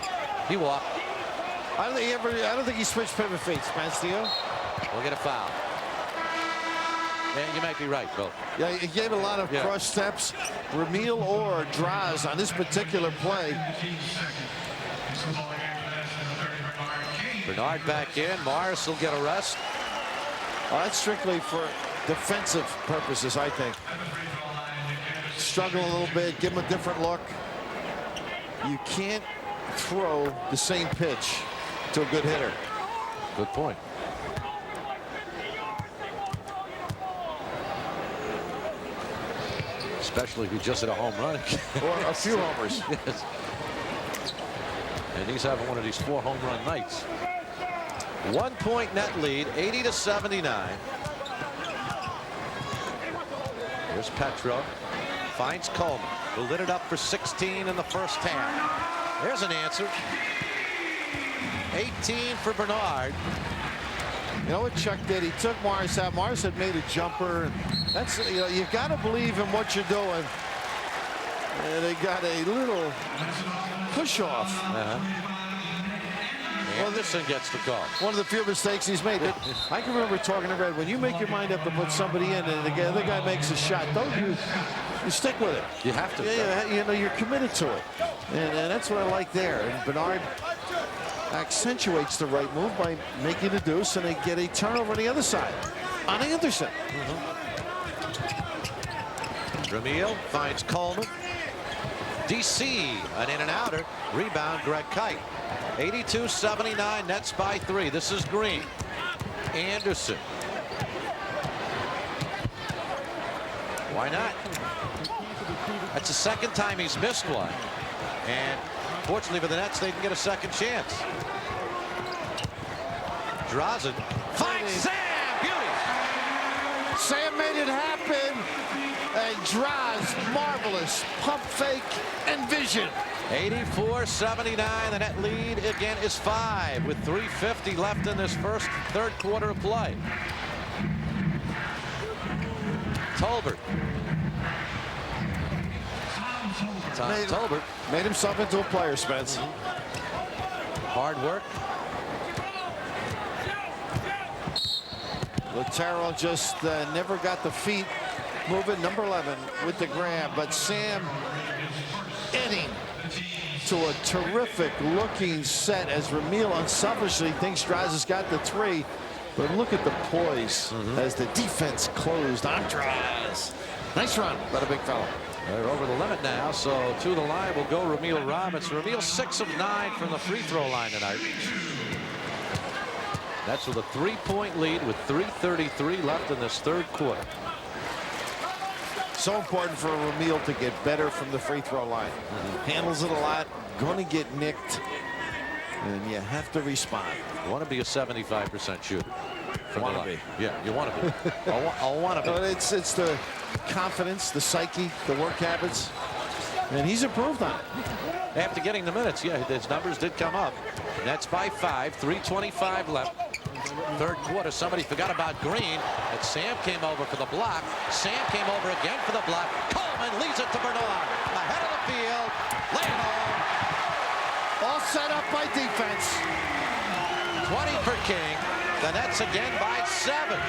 He walked. I don't think he switched pivot feet, Spence, do you? We'll get a foul. Yeah, you might be right, Bill. Yeah, he gave a lot of cross steps. O'Neal or Draws on this particular play. Bernard back in. Morris will get a rest. That's strictly for defensive purposes, I think. Struggle a little bit, give him a different look. You can't throw the same pitch to a good hitter. Good point. Especially if he just hit a home run. Or a few homers. Yes. And he's having one of these 4 home run nights. 1 point net lead, 80-79. Here's Petro. Finds Coleman, who lit it up for 16 in the first half. There's an answer. 18 for Bernard. You know what Chuck did? He took Morris out. Morris had made a jumper. That's, you've got to believe in what you're doing. And they got a little push off. Anderson gets the call. One of the few mistakes he's made. I can remember talking to Red, when you make your mind up to put somebody in and the other guy makes a shot, don't you stick with it. You have to. Yeah, you're committed to it. And that's what I like there. And Bernard accentuates the right move by making the deuce, and they get a turnover on the other side on Anderson. O'Neal finds Coleman. DC, an in and outer. Rebound, Greg Kite. 82-79, Nets by 3. This is Green. Anderson. Why not? That's the second time he's missed one. And fortunately for the Nets, they can get a second chance. Drazen finds Sam. Beauty. Sam made it happen. And Draws, marvelous pump fake and vision. 84-79. The net lead again is 5 with 3:50 left in this third quarter of play. Tolbert. Tolbert Made himself into a player, Spence. hard work. Lateral just never got the feet moving. Number 11 with the grab, but Sam ending to a terrific looking set as Ramil unselfishly thinks Draz has got the 3. But look at the poise as the defense closed on Draz. Nice run by the big fella. They're over the limit now, so to the line will go Ramil Robinson. Ramil 6 of 9 from the free throw line tonight. That's with a 3-point lead with 3:33 left in this third quarter. So important for Ramil to get better from the free throw line. Handles it a lot, going to get nicked, and you have to respond. You want to be a 75% shooter. Want to be. Yeah, you want to be. I want to be. But it's the confidence, the psyche, the work habits, and he's improved on it. After getting the minutes, yeah, his numbers did come up. Nets by 5, 3:25 left. Third quarter, somebody forgot about Green, and Sam came over for the block. Sam came over again for the block. Coleman leads it to Bernard. Ahead of the field. Lay it home. All set up by defense. 20 for King. The Nets again by 7.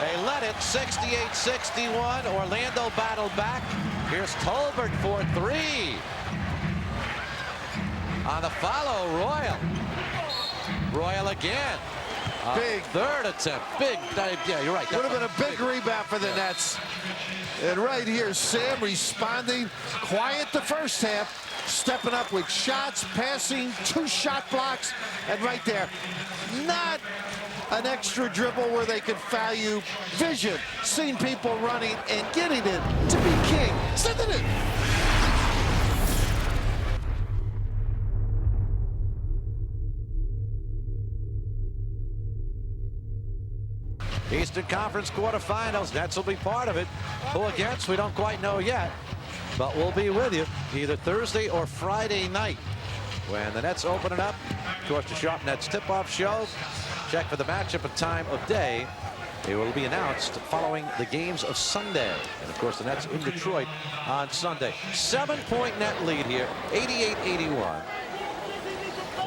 They led it 68-61. Orlando battled back. Here's Tolbert for 3. On the follow, Royal. Royal again. Big. Third attempt. Big. Yeah, you're right. Would have been a big rebound for the Nets. And right here, Sam responding. Quiet the first half. Stepping up with shots, passing, 2 shot blocks. And right there, not an extra dribble where they could foul you. Vision. Seeing people running and getting it to be King. Sending it. Eastern Conference quarterfinals. Nets will be part of it. Who against? We don't quite know yet. But we'll be with you either Thursday or Friday night when the Nets open it up. Of course, the Sharp Nets tip-off show. Check for the matchup and time of day. It will be announced following the games of Sunday. And, of course, the Nets in Detroit on Sunday. 7-point net lead here, 88-81.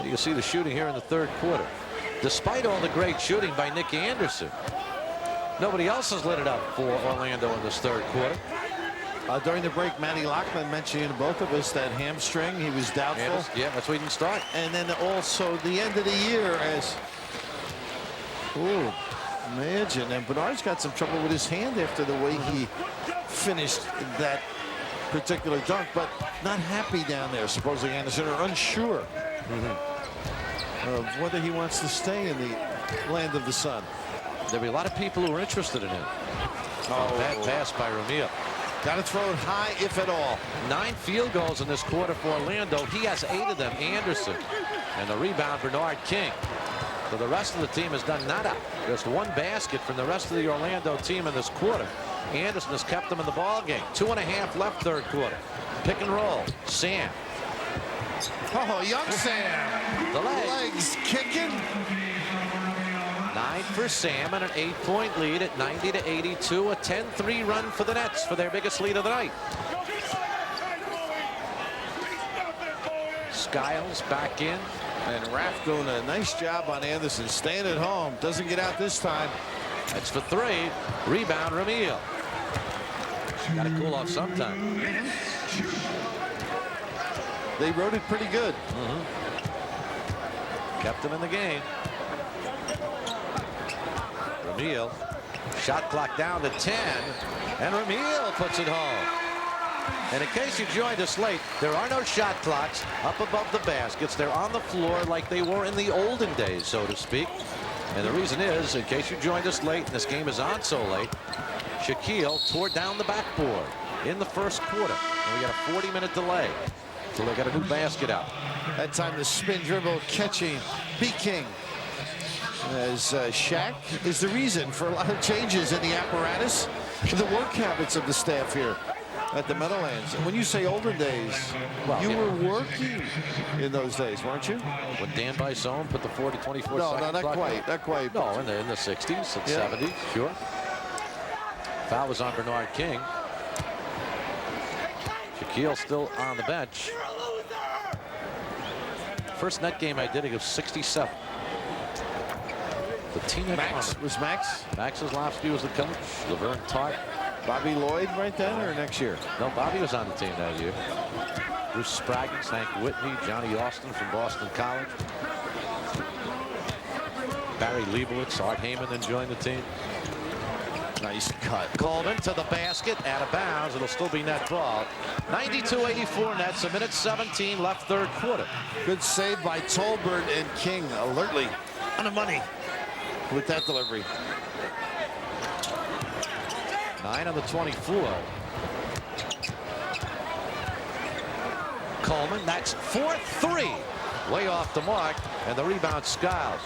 You can see the shooting here in the third quarter. Despite all the great shooting by Nick Anderson, nobody else has lit it up for Orlando in this third quarter. During the break, Matty Lockman mentioning to both of us that hamstring, he was doubtful. Yeah, that's why he didn't start. And then also the end of the year as, ooh, imagine. And Bernard's got some trouble with his hand after the way he finished that particular dunk, but not happy down there, supposedly Anderson, or unsure of whether he wants to stay in the land of the sun. There'll be a lot of people who are interested in him. Oh, bad pass by Ramil. Got to throw it high, if at all. 9 field goals in this quarter for Orlando. He has 8 of them, Anderson. And the rebound, Bernard King. So the rest of the team has done nada. Just 1 basket from the rest of the Orlando team in this quarter. Anderson has kept them in the ball game. 2.5 left third quarter. Pick and roll. Sam. Oh, young Sam. The legs kicking. 9 for Sam and an 8-point lead at 90-82. A 10-3 run for the Nets for their biggest lead of the night. Skiles back in. And Raff doing a nice job on Anderson. Staying at home. Doesn't get out this time. That's for 3. Rebound, Ramil. Got to cool off sometime. They wrote it pretty good. Kept him in the game. Ramil. Shot clock down to 10. And Ramil puts it home. And in case you joined us late, there are no shot clocks up above the baskets. They're on the floor like they were in the olden days, so to speak. And the reason is, in case you joined us late, and this game is on so late, Shaquille tore down the backboard in the first quarter. And we got a 40-minute delay until they got a new basket out. That time the spin dribble catching B. King. As Shaq is the reason for a lot of changes in the apparatus. the work habits of the staff here at the Meadowlands. And when you say older days, Well, you yeah. were working in those days, weren't you? When Dan Bison put the 24 No, second not clock quite, on. not quite. No, in the 60s and Yeah. 70s, sure. Foul was on Bernard King. Shaquille still on the bench. First net game I did, he was 67. The team Max was Max. Max Zlowski was the coach. Laverne Tart. Bobby Lloyd right then, or next year? No, Bobby was on the team that year. Bruce Spraggins, Hank Whitney, Johnny Austin from Boston College. Barry Leibowitz, Art Heyman then joined the team. Nice cut. Coleman to the basket, out of bounds. It'll still be net ball. 92-84 Nets, a minute 17 left, third quarter. Good save by Tolbert, and King alertly on the money with that delivery. 9 on the 24. Coleman, that's 4-3. Way off the mark, and the rebound Skiles.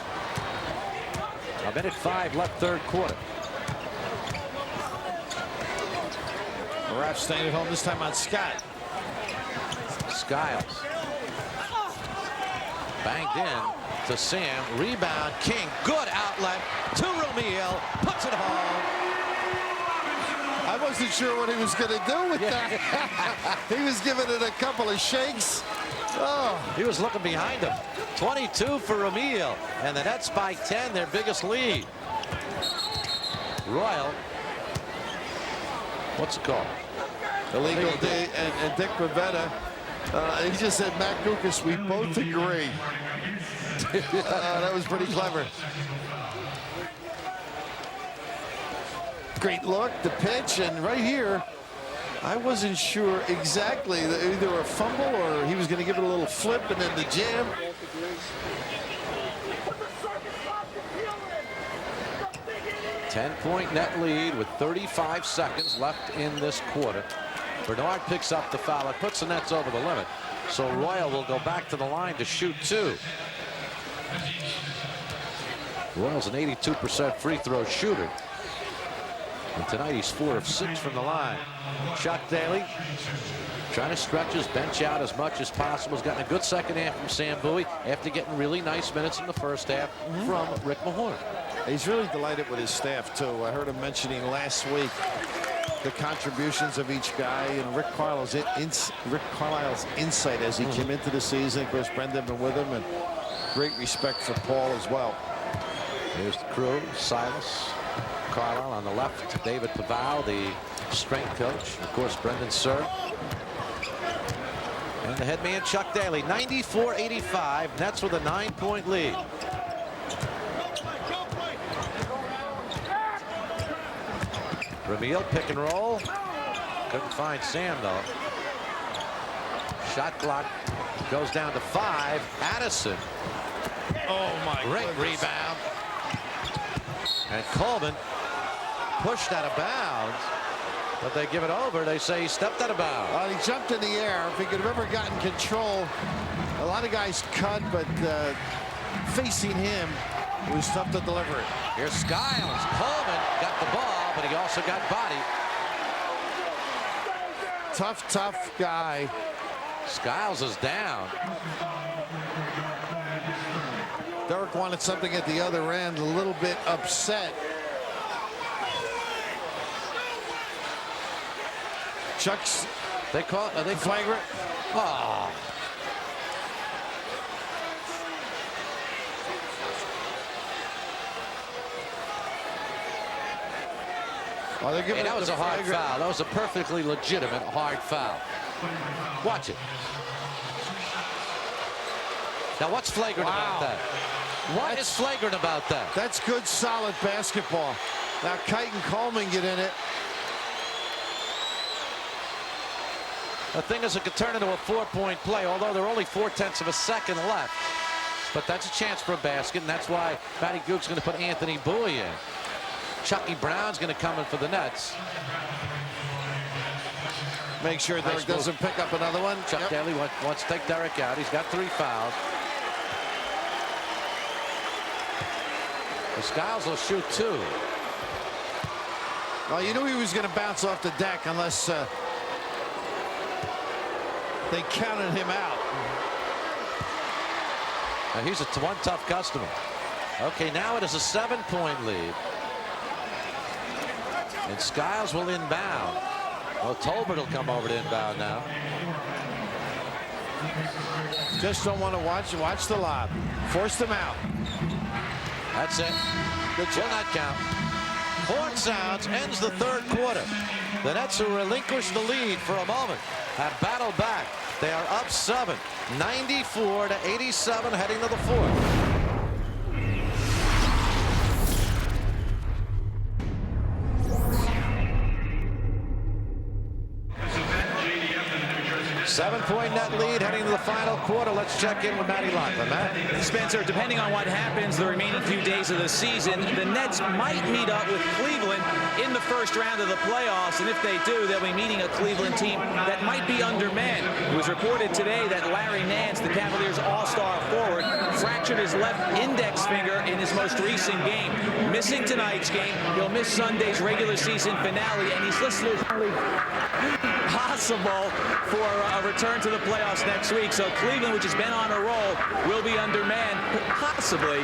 A minute 5 left, third quarter. The ref staying at home this time on Scott. Skiles. Banged in to Sam. Rebound, King. Good outlet to Romeo. Puts it home. I wasn't sure what he was going to do with that. He was giving it a couple of shakes. Oh, He was looking behind him. 22 for Romeo. And the Nets by 10, their biggest lead. Royal. What's it called? illegal D, and Dick Bavetta. He just said, Matt Gukas, we both agree. That was pretty clever. Great look, the pitch, and right here, I wasn't sure exactly, either a fumble or he was going to give it a little flip and then the jam. Ten-point net lead with 35 seconds left in this quarter. Bernard picks up the foul. It puts the Nets over the limit. So Royal will go back to the line to shoot two. Royal's an 82% free throw shooter. And tonight he's 4 of 6 from the line. Chuck Daly trying to stretch his bench out as much as possible. He's gotten a good second half from Sam Bowie after getting really nice minutes in the first half from Rick Mahorn. He's really delighted with his staff, too. I heard him mentioning last week the contributions of each guy and Rick Carlisle's insight as he came into the season. Of course, Brendan been with him, and great respect for Paul as well. Here's the crew. Silas Carlisle on the left. David Paval, the strength coach. Of course, Brendan Sir. And the head man, Chuck Daly. 94-85. Nets with a 9-point lead. Ramil pick and roll. Couldn't find Sam, though. Shot clock goes down to 5. Addison. Oh, my Great goodness. rebound. And Coleman pushed out of bounds. But they give it over. They say he stepped out of bounds. Well, he jumped in the air. If he could have ever gotten control, a lot of guys cut, but facing him, it was tough to deliver it. Here's Skiles. Coleman got the ball, but he also got body. Tough guy. Skiles is down. Derek wanted something at the other end, a little bit upset. Chuck's They call it. Are they flagrant. Oh. Oh, they're giving Hey, that it was the a hard flagrant. foul. That was a perfectly legitimate hard foul. Watch it. Now, what's flagrant about that? What is flagrant about that? That's good, solid basketball. Now, Kite and Coleman get in it. The thing is, it could turn into a 4-point play, although there are only 0.4 of a second left. But that's a chance for a basket, and that's why Matty Gook's going to put Anthony Bowie in. Chucky Brown's going to come in for the Nets. Make sure Derek doesn't pick up another one. Chuck Daly wants to take Derek out. He's got 3 fouls. The Skiles will shoot 2. Well, you knew he was going to bounce off the deck unless they counted him out. Now he's one tough customer. Okay, now it is a 7-point lead. And Skiles will inbound. Well, Tolbert will come over to inbound now. Just don't want to watch the lob. Force them out. That's it. Good job. Will not count. Horn sounds, ends the third quarter. The Nets, who relinquished the lead for a moment, have battled back. They are up 7, 94-87 heading to the fourth. 7-point net lead heading to the final quarter. Let's check in with Matty Loughlin. Matt? Spencer, depending on what happens the remaining few days of the season, the Nets might meet up with Cleveland in the first round of the playoffs, and if they do, they'll be meeting a Cleveland team that might be undermanned. It was reported today that Larry Nance, the Cavaliers' all-star forward, fractured his left index finger in his most recent game. Missing tonight's game, he'll miss Sunday's regular season finale, and he's listed as only possible for a return to the playoffs next week. So Cleveland, which has been on a roll, will be undermanned, possibly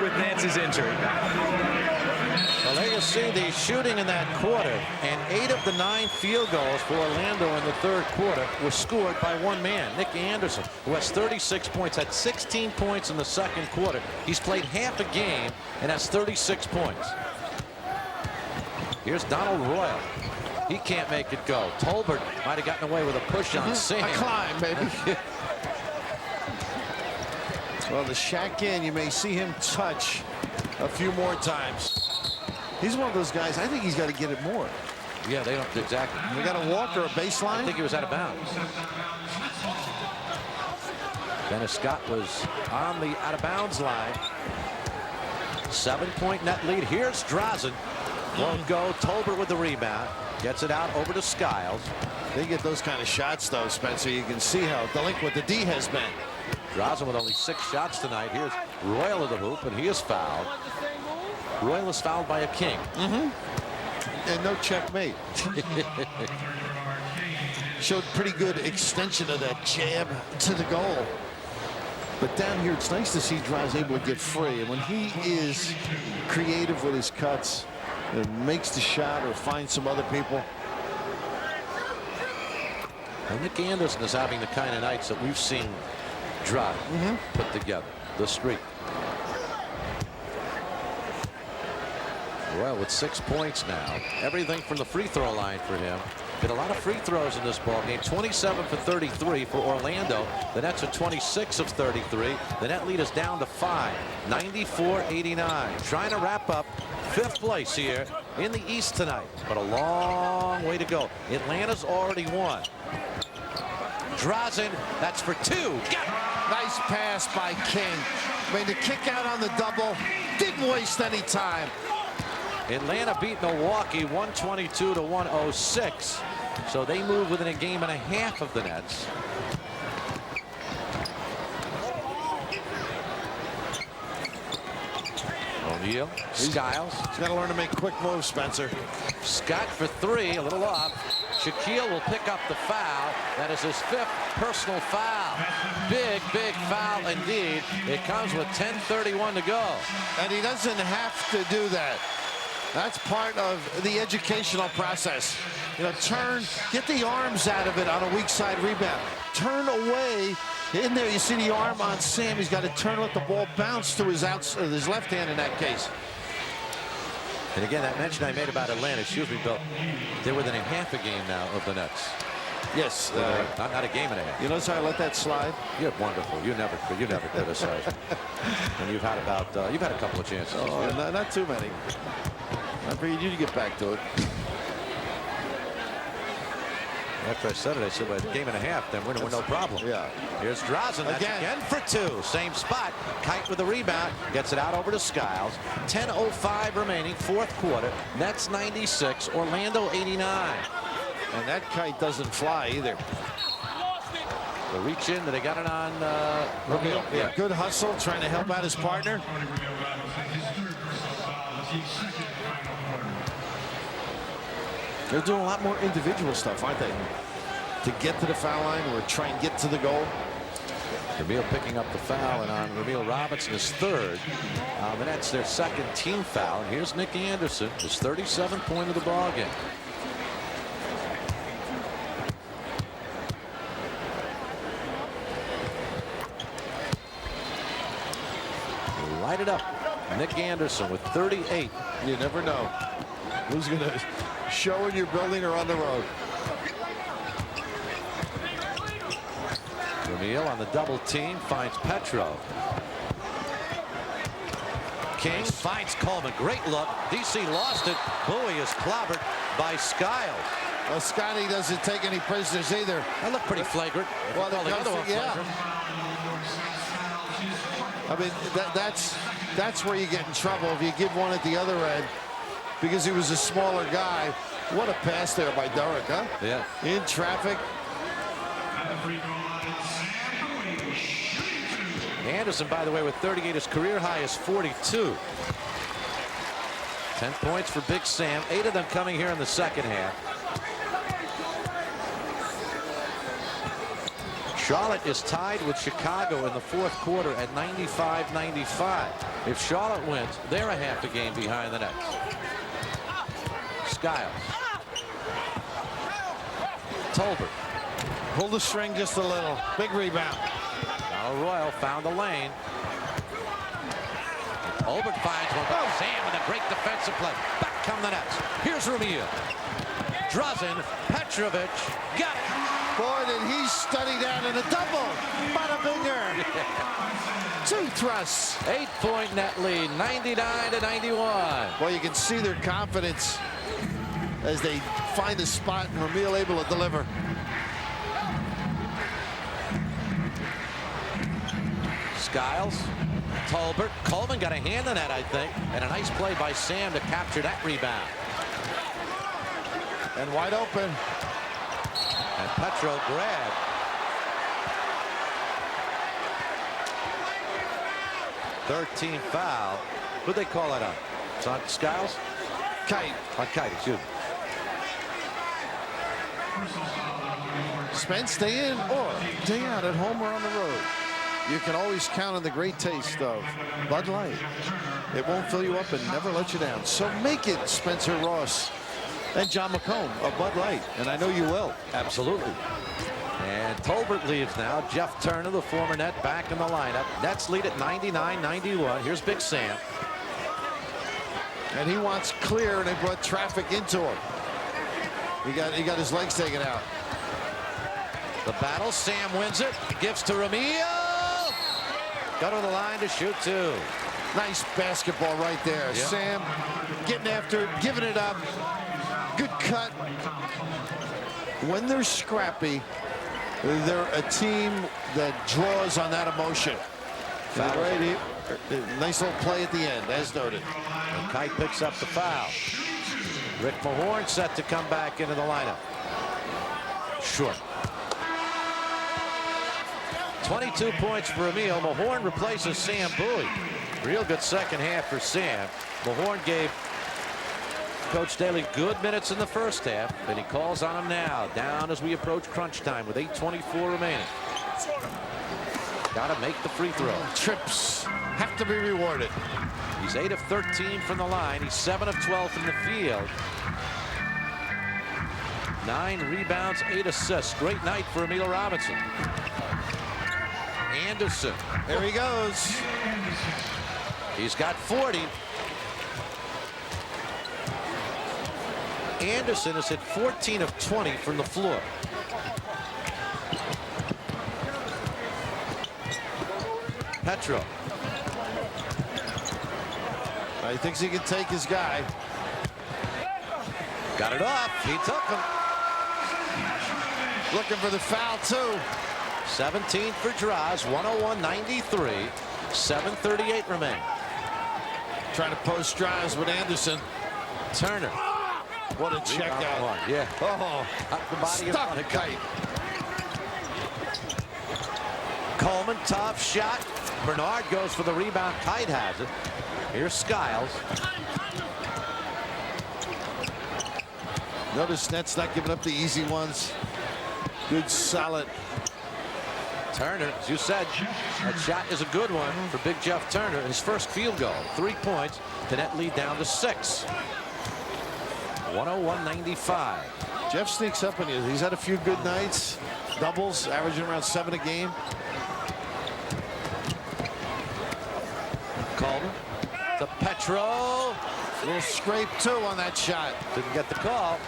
with Nance's injury. Well, there you see the shooting in that quarter, and 8 of the 9 field goals for Orlando in the third quarter were scored by one man, Nick Anderson, who has 36 points, had 16 points in the second quarter. He's played half a game and has 36 points. Here's Donald Royal. He can't make it go. Tolbert might have gotten away with a push on Sam. A climb, baby. Well, the Shaq in, you may see him touch a few more times. He's one of those guys, I think he's got to get it more. Yeah, they don't exactly. We got a walk or a baseline. I think he was out of bounds. Dennis Scott was on the out of bounds line. 7-point net lead. Here's Drazen. Won't go. Tolbert with the rebound. Gets it out over to Skiles. They get those kind of shots, though, Spencer. You can see how delinquent the D has been. Drazen with only 6 shots tonight. Here's Royal at the hoop, and he is fouled. Royal is fouled by a king. And no checkmate. Showed pretty good extension of that jab to the goal. But down here, it's nice to see Drazen able to get free. And when he is creative with his cuts, and makes the shot or finds some other people. And Nick Anderson is having the kind of nights that we've seen Dra put together. The streak. Well, with 6 points now, everything from the free throw line for him. Hit a lot of free throws in this ball game. 27 for 33 for Orlando. The Nets are 26 of 33. The net lead is down to 5. 94-89. Trying to wrap up 5th place here in the East tonight, but a long way to go. Atlanta's already won. Drazen, that's for 2. Nice pass by King. I mean, the kick out on the double didn't waste any time. Atlanta beat Milwaukee 122-106. So they move within a game and a half of the Nets. O'Neal, Skiles. He's got to learn to make quick moves, Spencer. Scott for 3, a little off. Shaquille will pick up the foul. That is his 5th personal foul. Big, big foul indeed. It comes with 10:31 to go. And he doesn't have to do that. That's part of the educational process. You know, get the arms out of it on a weak side rebound. Turn away. In there, you see the arm on Sam. He's got to turn, let the ball bounce to his left hand in that case. And again, that mention I made about Atlanta, excuse me, Bill, they're within a half a game now of the Nets. Yes. Not a game and a half. You notice how I let that slide? You're wonderful. You never criticize. And you've had a couple of chances. Oh, not too many. I figured you'd get back to it. After I said it, I said, well, game and a half, then we're no problem. Yeah. Here's Drazen. That's again for 2. Same spot. Kite with the rebound. Gets it out over to Skiles. 10:05 remaining, 4th quarter. Nets 96, Orlando 89. And that kite doesn't fly either. The reach in, they got it on O'Neal. Yeah, good hustle, trying to help out his partner. They're doing a lot more individual stuff, aren't they? To get to the foul line or try and get to the goal. Ramil picking up the foul, and on Ramil Robinson his third. And that's their second team foul. And here's Nick Anderson, his 37th point of the ball game. Light it up. Nick Anderson with 38. You never know who's going to show in your building or on the road. Ramil on the double team finds Petro. King finds Coleman. Great look. DC lost it. Bowie is clobbered by Skiles. Well, Scotty doesn't take any prisoners either. That looked pretty flagrant. Well, the other one yeah. flagrant. I mean, that's where you get in trouble if you give one at the other end because he was a smaller guy. What a pass there by Durek, huh? Yeah. In traffic. Anderson, by the way, with 38, his career high is 42. 10 points for Big Sam, 8 of them coming here in the second half. Charlotte is tied with Chicago in the fourth quarter at 95-95. If Charlotte wins, they're a half a game behind the Nets. Skiles. Tolbert. Pull the string just a little. Big rebound. Royal found the lane. Tolbert finds one. Oh, Sam with a great defensive play. Back come the Nets. Here's Ramil. Drazen, Petrovic, got it. Boy, did he study that in a double. Bada binger. 2 thrusts. 8-point net lead, 99-91. Well, you can see their confidence as they find a spot and Ramil able to deliver. Skiles, Tolbert, Coleman got a hand on that, I think, and a nice play by Sam to capture that rebound. And wide open. And Petro grabbed. Third-team foul. Who'd they call that on? It's on Skiles? Kite. On Kite, excuse me. Spence, stay in or stay out at home or on the road. You can always count on the great taste of Bud Light. It won't fill you up and never let you down. So make it Spencer Ross and John McComb of Bud Light. And I know you will. Absolutely. And Tolbert leaves now. Jeff Turner, the former Net, back in the lineup. Nets lead at 99-91. Here's Big Sam. And he wants clear, and they brought traffic into him. He got his legs taken out. The battle. Sam wins it. Gives to Ramil. Go to the line to shoot 2. Nice basketball right there. Yep. Sam getting after it, giving it up. Good cut. When they're scrappy, they're a team that draws on that emotion. Right here. Nice little play at the end, as noted. And Kite picks up the foul. Rick Mahorn set to come back into the lineup. Short. 22 points for Ramil. Mahorn replaces Sam Bowie. Real good second half for Sam. Mahorn gave Coach Daly good minutes in the first half, and he calls on him now, down as we approach crunch time with 8:24 remaining. Got to make the free throw. Trips have to be rewarded. He's 8 of 13 from the line. He's 7 of 12 from the field. 9 rebounds, 8 assists. Great night for Ramil Robinson. Anderson. There he goes. He's got 40. Anderson has hit 14 of 20 from the floor. Petro. He thinks he can take his guy. Got it off. He took him. Looking for the foul, too. 17 for Draws, 101-93. 7:38 remaining. Trying to post drives with Anderson. Turner. What a check out. Yeah. Oh, Up the body of stuck Kite. Coleman, tough shot. Bernard goes for the rebound. Kite has it. Here's Skiles. Notice Net's not giving up the easy ones. Good, solid. Turner, as you said, that shot is a good one for Big Jeff Turner. His first field goal, 3 points. The net lead down to 6. 101-95. Jeff sneaks up on you. He's had a few good nights. Doubles, averaging around 7 a game. Coleman to Petro. A little scrape, too, on that shot. Didn't get the call.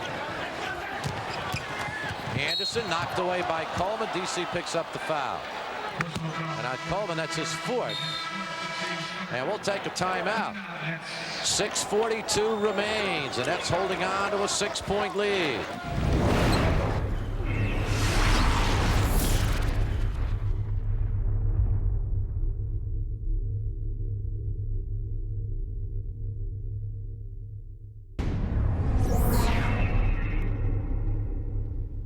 Anderson knocked away by Coleman. DC picks up the foul. And on Coleman, that's his 4th. And we'll take a timeout. 6:42 remains, and that's holding on to a 6-point lead.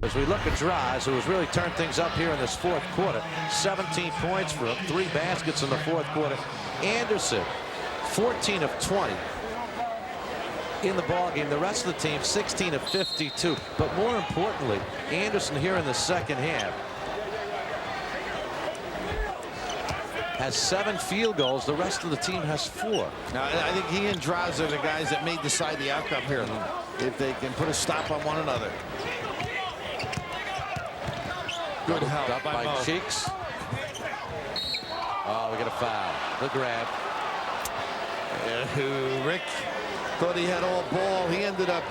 As we look at Draz, who has really turned things up here in this 4th quarter. 17 points for him, 3 baskets in the 4th quarter. Anderson, 14 of 20 in the ballgame. The rest of the team, 16 of 52. But more importantly, Anderson here in the second half has 7 field goals. The rest of the team has 4. Now, I think he and Draz are the guys that may decide the outcome here, if they can put a stop on one another. Good help up by Cheeks. Oh, we got a foul. The grab. Rick thought he had all ball. He ended up,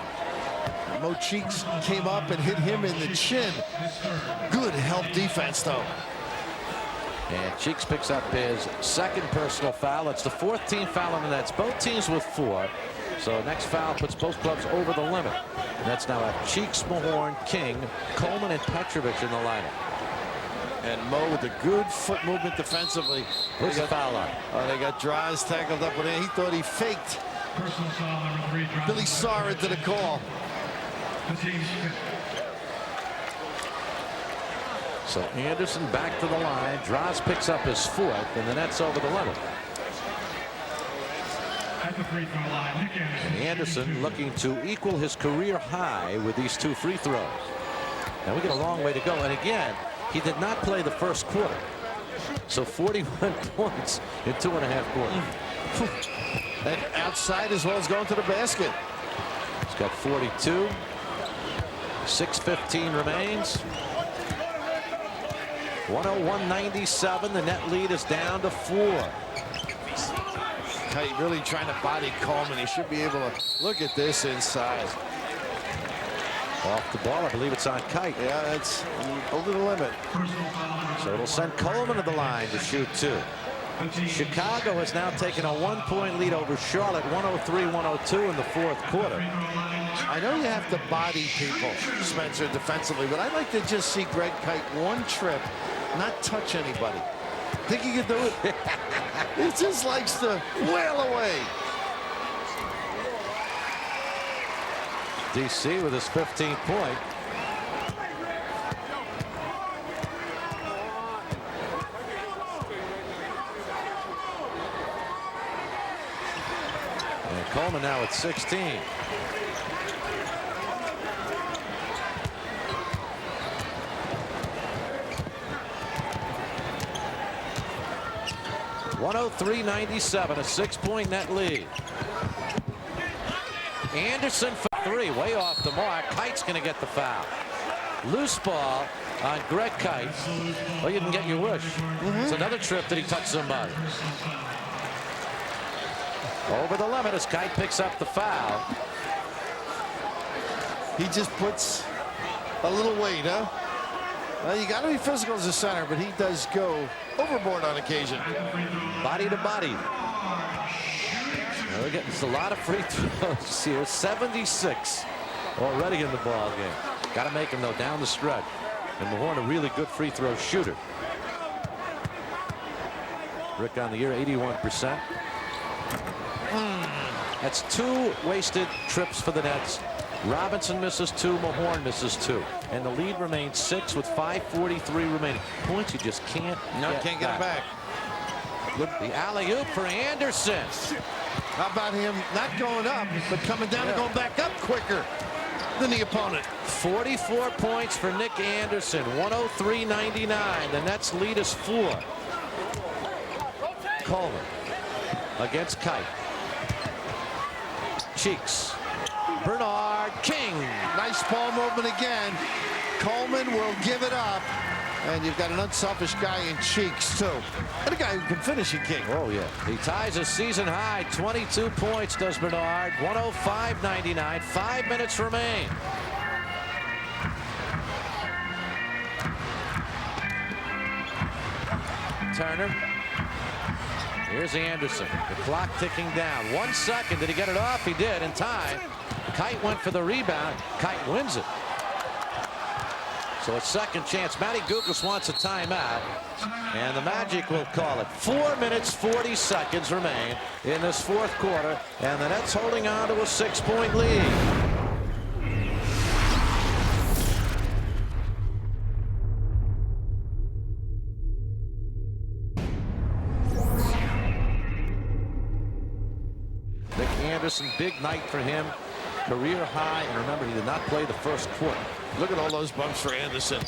Mo Cheeks came up and hit him in the chin. Good help defense, though. And Cheeks picks up his 2nd personal foul. It's the 4th team foul on the Nets. Both teams with 4. So next foul puts both clubs over the limit. Nets now have Cheeks, Mahorn, King, Coleman, and Petrovic in the lineup. And Mo with a good foot movement defensively. Who's the foul on? They got Draz tackled up with it. He thought he faked. Personal foul number 3. Billy Sarr into the call. So Anderson back to the line. Draz picks up his 4th, and the Nets over the limit. At the free throw line, Nick Anderson. And Anderson looking to equal his career high with these 2 free throws. Now we got a long way to go. And again, he did not play the first quarter. So 41 points in 2.5 quarters. And outside as well as going to the basket. He's got 42. 6:15 remains. 101-97. The net lead is down to 4. Kite really trying to body Coleman. He should be able to look at this inside. Off the ball, I believe it's on Kite. Yeah, it's over the limit. So it'll send Coleman to the line to shoot 2. Chicago has now taken a 1-point lead over Charlotte, 103-102 in the 4th quarter. I know you have to body people, Spencer, defensively, but I'd like to just see Greg Kite one trip, not touch anybody. Think he can do it? He just likes to wail away. DC with his 15th point. And Coleman now at 16. (103-97), a 6-point net lead. Anderson for 3, way off the mark. Kite's going to get the foul. Loose ball on Greg Kite. Well, you didn't get your wish. It's another trip that he touched somebody. Over the limit as Kite picks up the foul. He just puts a little weight, huh? Well, you got to be physical as a center, but he does go overboard on occasion. Body to body. We're getting a lot of free throws here. 76 already in the ball game. Got to make him, though, down the stretch. And Mahorn, a really good free throw shooter. Rick on the year, 81%. That's 2 wasted trips for the Nets. Robinson misses 2, Mahorn misses 2. And the lead remains 6 with 5:43 remaining. Points you just can't get back. The alley-oop for Anderson. How about him not going up, but coming down and going back up quicker? than the opponent. 44 points for Nick Anderson, 103.99. The Nets lead is 4. Coleman against Kite. Cheeks. Bernard King. Nice ball movement again. Coleman will give it up. And you've got an unselfish guy in Cheeks, too. And a guy who can finish in King. Oh, yeah. He ties a season high. 22 points does Bernard. 105.99. 5 minutes remain. Turner. Here's Anderson. The clock ticking down. 1 second. Did he get it off? He did in time. Kite went for the rebound. Kite wins it. So a second chance. Matty Gukas wants a timeout. And the Magic will call it. 4 minutes, 40 seconds remain in this fourth quarter. And the Nets holding on to a 6-point lead. Nick Anderson, big night for him. Career high. And remember, he did not play the first quarter. Look at all those bumps for Anderson.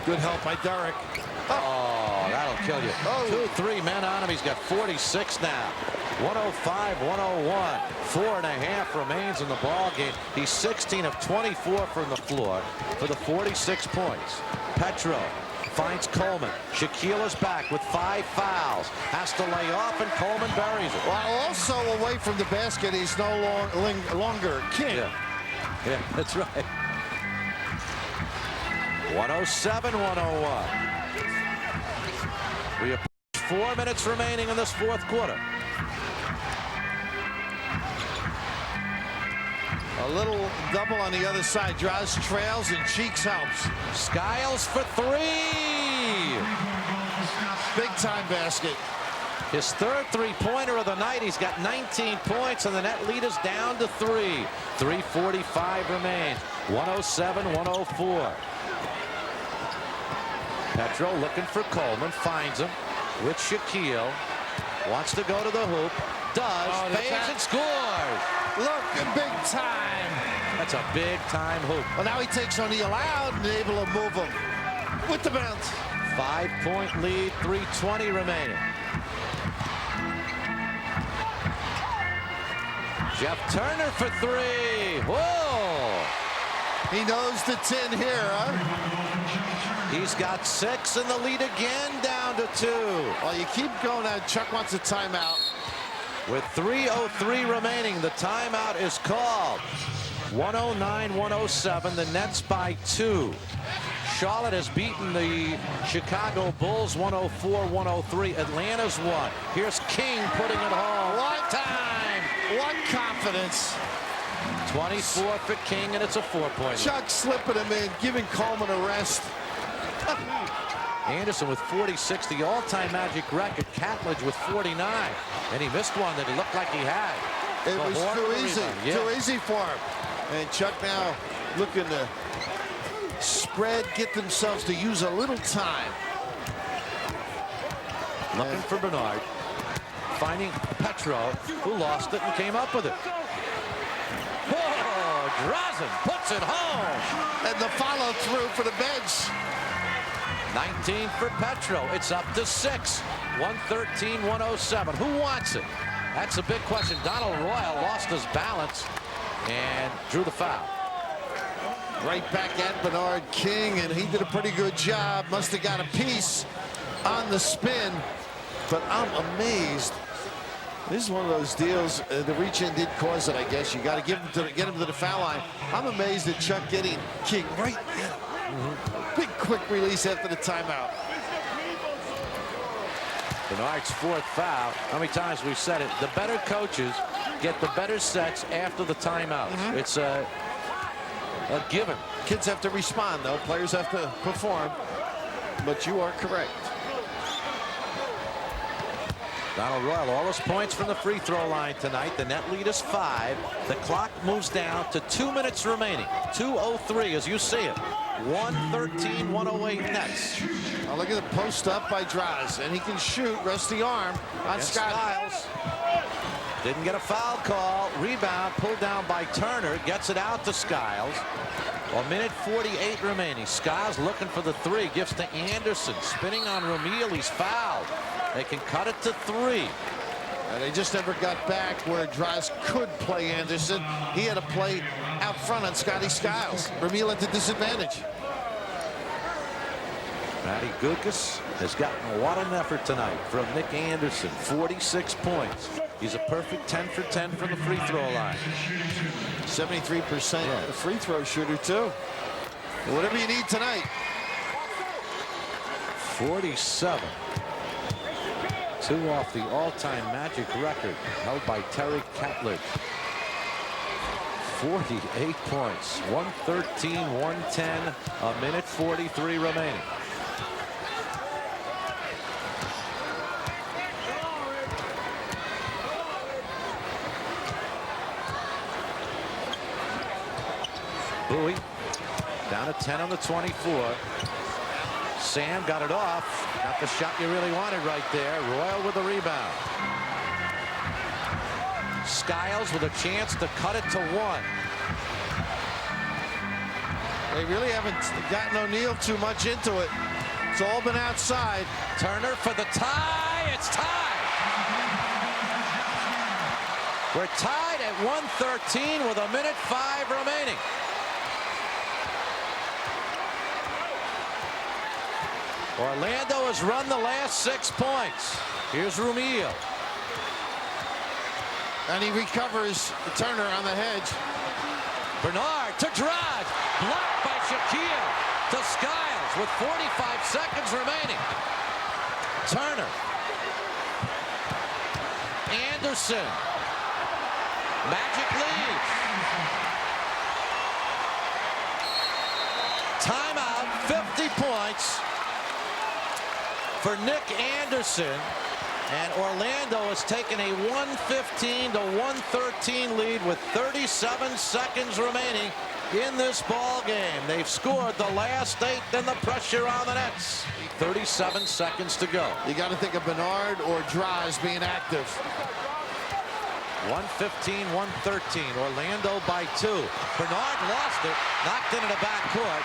Good help by Derek. Oh, that'll kill you. 2-3 men on him. He's got 46 now. 105-101. 4.5 remains in the ball game. He's 16 of 24 from the floor for the 46 points. Petro finds Coleman. Shaquille is back with 5 fouls. Has to lay off, and Coleman buries it. Well, also away from the basket, he's no longer King. Yeah, that's right. 107-101. We have 4 minutes remaining in this fourth quarter. A little double on the other side. Draws trails and Cheeks helps. Skiles for 3. Big time basket. His third three-pointer of the night. He's got 19 points, and the net lead is down to 3. 3:45 remains. 107-104. Petro looking for Coleman. Finds him with Shaquille. Wants to go to the hoop. Does. Fades and scores. Look, big time. That's a big time hoop. Well, now he takes O'Neal out and able to move him with the bounce. 5-point lead. 3:20 remaining. Jeff Turner for 3. Whoa. He knows the 10 here, huh? He's got 6 and the lead again down to 2. Well, you keep going out. Chuck wants a timeout. With 3:03 remaining, the timeout is called. 109-107, the Nets by 2. Charlotte has beaten the Chicago Bulls 104-103. Atlanta's won. Here's King putting it home. What time? What confidence. 24 for King, and it's a 4-point. Chuck slipping him in, giving Coleman a rest. Anderson with 46, the all-time Magic record. Catledge with 49, and he missed one that it looked like he had. It was too easy, too easy for him. And Chuck now looking to spread, get themselves to use a little time. Looking for Bernard, finding Petro, who lost it and came up with it. Oh, Drazen puts it home. And the follow through for the bench. 19 for Petro. It's up to 6. 113-107. Who wants it? That's a big question. Donald Royal lost his balance and drew the foul. Right back at Bernard King, and he did a pretty good job. Must have got a piece on the spin, but I'm amazed. This is one of those deals. The reach-in did cause it, I guess. You got to get him to the foul line. I'm amazed at Chuck getting King right now. Big quick release after the timeout. Bernard's 4th foul. How many times we've said it? The better coaches get the better sets after the timeouts. It's a given. Kids have to respond, though. Players have to perform. But you are correct. Donald Royal, all his points from the free throw line tonight. The net lead is 5. The clock moves down to 2 minutes remaining. 2:03 as you see it. 113-108 Nets. Now look at the post up by Drazen, and he can shoot. Rest the arm on Skiles. Didn't get a foul call. Rebound pulled down by Turner. Gets it out to Skiles. A minute 48 remaining. Skiles looking for the three. Gives to Anderson. Spinning on O'Neal. He's fouled. They can cut it to 3. And they just never got back where Dries could play Anderson. He had to play out front on Scotty Skiles. O'Neal at the disadvantage. Matty Gukas has gotten a lot of effort tonight from Nick Anderson. 46 points. He's a perfect 10 for 10 from the free throw line. 73% free throw shooter too. Whatever you need tonight. 47. 2 off the all-time Magic record held by Terry Catlett. 48 points. 113, 110. A minute 43 remaining. Bowie down to 10 on the 24. Sam got it off. Not the shot you really wanted right there. Royal with the rebound. Skiles with a chance to cut it to 1. They really haven't gotten O'Neal too much into it. It's all been outside. Turner for the tie. It's tied. We're tied at 113 with a minute 5 remaining. Orlando has run the last 6 points. Here's O'Neal. And he recovers Turner on the hedge. Bernard to Draj. Blocked by Shaquille. To Skiles with 45 seconds remaining. Turner. Anderson. Magic leads. Timeout. 50 points for Nick Anderson, and Orlando has taken a 115 to 113 lead with 37 seconds remaining in this ball game. They've scored the last 8, then the pressure on the Nets. 37 seconds to go. You got to think of Bernard or Dries being active. 115, 113. Orlando by 2. Bernard lost it, knocked into the backcourt.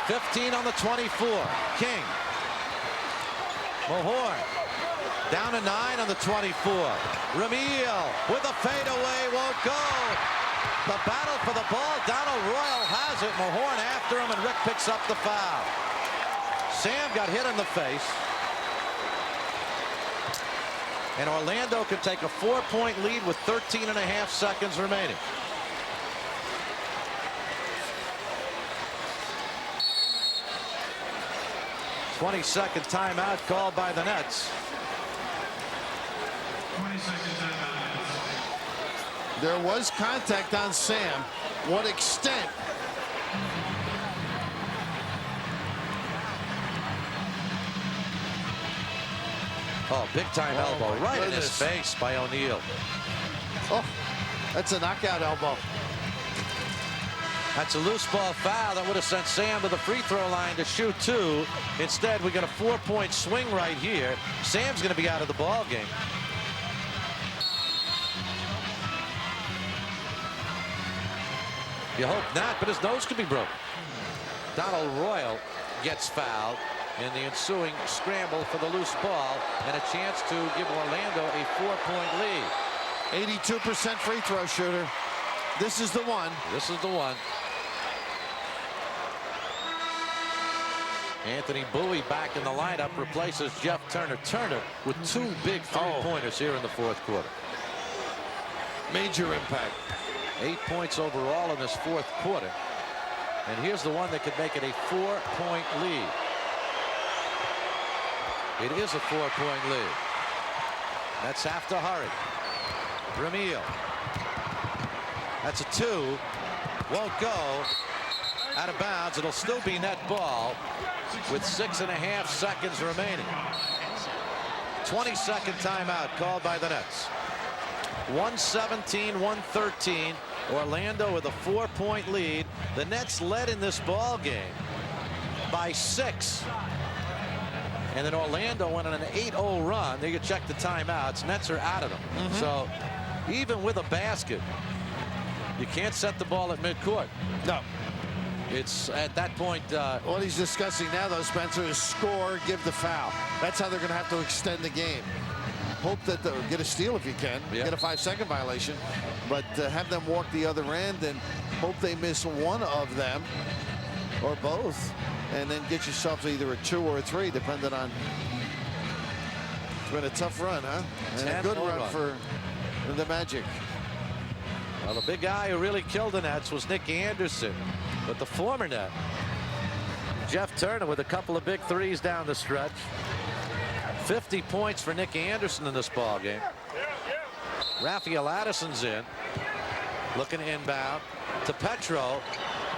15 on the 24. King. Mahorn down to 9 on the 24. O'Neal with a fadeaway, won't go. The battle for the ball. Donald Royal has it. Mahorn after him, and Rick picks up the foul. Sam got hit in the face. And Orlando could take a 4-point lead with 13 and a half seconds remaining. .20-second timeout called by the Nets. 20-second timeout. There was contact on Sam. What extent? Oh, big-time elbow my right in his goodness. face by O'Neal. Oh, that's a knockout elbow. That's a loose ball foul that would have sent Sam to the free throw line to shoot 2. Instead, we got a 4-point swing right here. Sam's going to be out of the ball game. You hope not, but his nose could be broken. Donald Royal gets fouled in the ensuing scramble for the loose ball, and a chance to give Orlando a 4-point lead. 82% free throw shooter. This is the one. This is the one. Anthony Bowie back in the lineup, replaces Jeff Turner. Turner with 2 big three-pointers here in the 4th quarter. Major impact. 8 points overall in this 4th quarter. And here's the one that could make it a 4-point lead. It is a 4-point lead. Nets have to hurry. O'Neal. That's a 2. Won't go. Out of bounds. It'll still be net ball with 6.5 seconds remaining. 20-second timeout called by the Nets. 117-113. Orlando with a 4-point lead. The Nets led in this ball game by 6. And then Orlando went on an 8-0 run. They could check the timeouts. Nets are out of them. So even with a basket, you can't set the ball at midcourt. No. It's at that point. What he's discussing now, though, Spencer, is score, give the foul. That's how they're going to have to extend the game. Hope that they'll get a steal if you can, get a 5-second violation, but have them walk the other end and hope they miss one of them or both, and then get yourself either a 2 or a 3, depending on. It's been a tough run, huh? And a good run for the Magic. Well, the big guy who really killed the Nets was Nick Anderson, but the former Net, Jeff Turner, with a couple of big threes down the stretch. 50 points for Nick Anderson in this ball game. Raphael Addison's in, looking inbound to Petro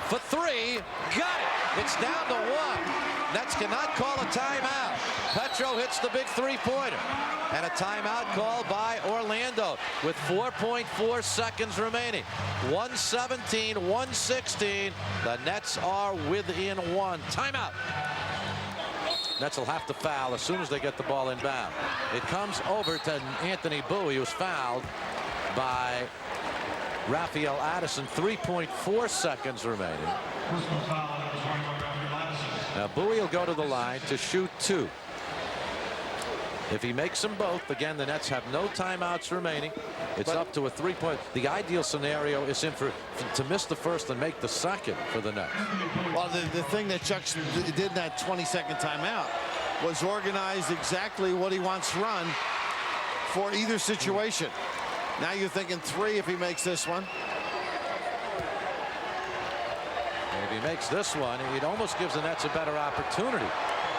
for 3. Got it. It's down to 1. Nets cannot call a timeout. Petro hits the big 3-pointer. And a timeout called by Orlando with 4.4 seconds remaining. 117, 116. The Nets are within 1. Timeout. Nets will have to foul as soon as they get the ball inbound. It comes over to Anthony Bowie, who's fouled by Raphael Addison. 3.4 seconds remaining. Now Bowie will go to the line to shoot 2. If he makes them both, again, the Nets have no timeouts remaining. It's up to a 3-point. The ideal scenario is to miss the first and make the second for the Nets. Well, the thing that Chuck did in that 20-second timeout was organize exactly what he wants run for either situation. Now you're thinking 3 if he makes this one. And if he makes this one, it almost gives the Nets a better opportunity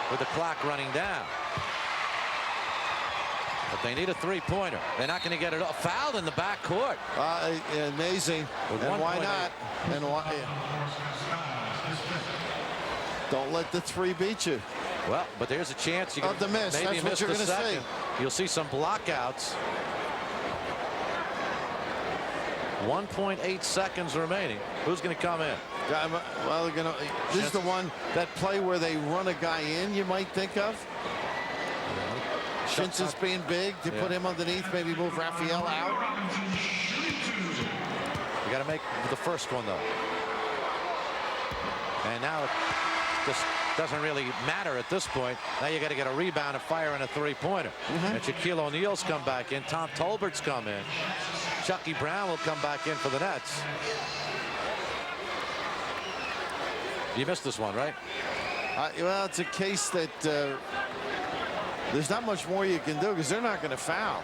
with the clock running down. But they need a 3-pointer. They're not going to get it fouled in the backcourt. Amazing. And why not? And why? Don't let the 3 beat you. Well, but there's a chance you can the miss. maybe That's what miss you're the going to say. second. You'll see some blockouts. 1.8 seconds remaining. Who's going to come in? Well, this is the one, that play where they run a guy in, you might think of. Schintzius being big to put him underneath, maybe move Raphael out. You got to make the first one, though. And now it just doesn't really matter at this point. Now you got to get a rebound and fire in a 3-pointer. And Shaquille O'Neal's come back in. Tom Tolbert's come in. Chucky Brown will come back in for the Nets. You missed this one, right? Well, it's a case that there's not much more you can do because they're not going to foul.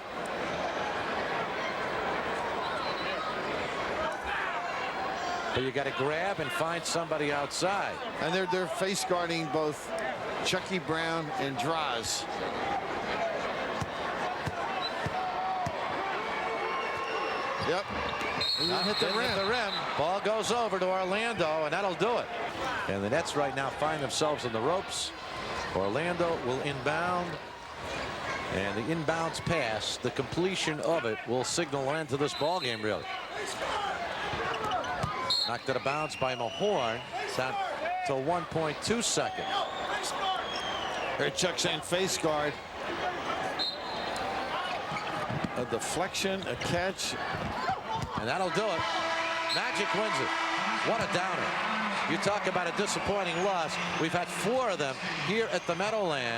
But you got to grab and find somebody outside. And they're face guarding both Chucky Brown and Draws. Yep. Hit the rim. Ball goes over to Orlando, and that'll do it. And the Nets right now find themselves in the ropes. Orlando will inbound. And the inbounds pass, the completion of it will signal an end to this ball game, really. Knocked out of bounds by Mahorn. Down to 1.2 seconds. Here Chuck saying face guard. A deflection, a catch. And that'll do it. Magic wins it. What a downer. You talk about a disappointing loss. We've had 4 of them here at the Meadowlands.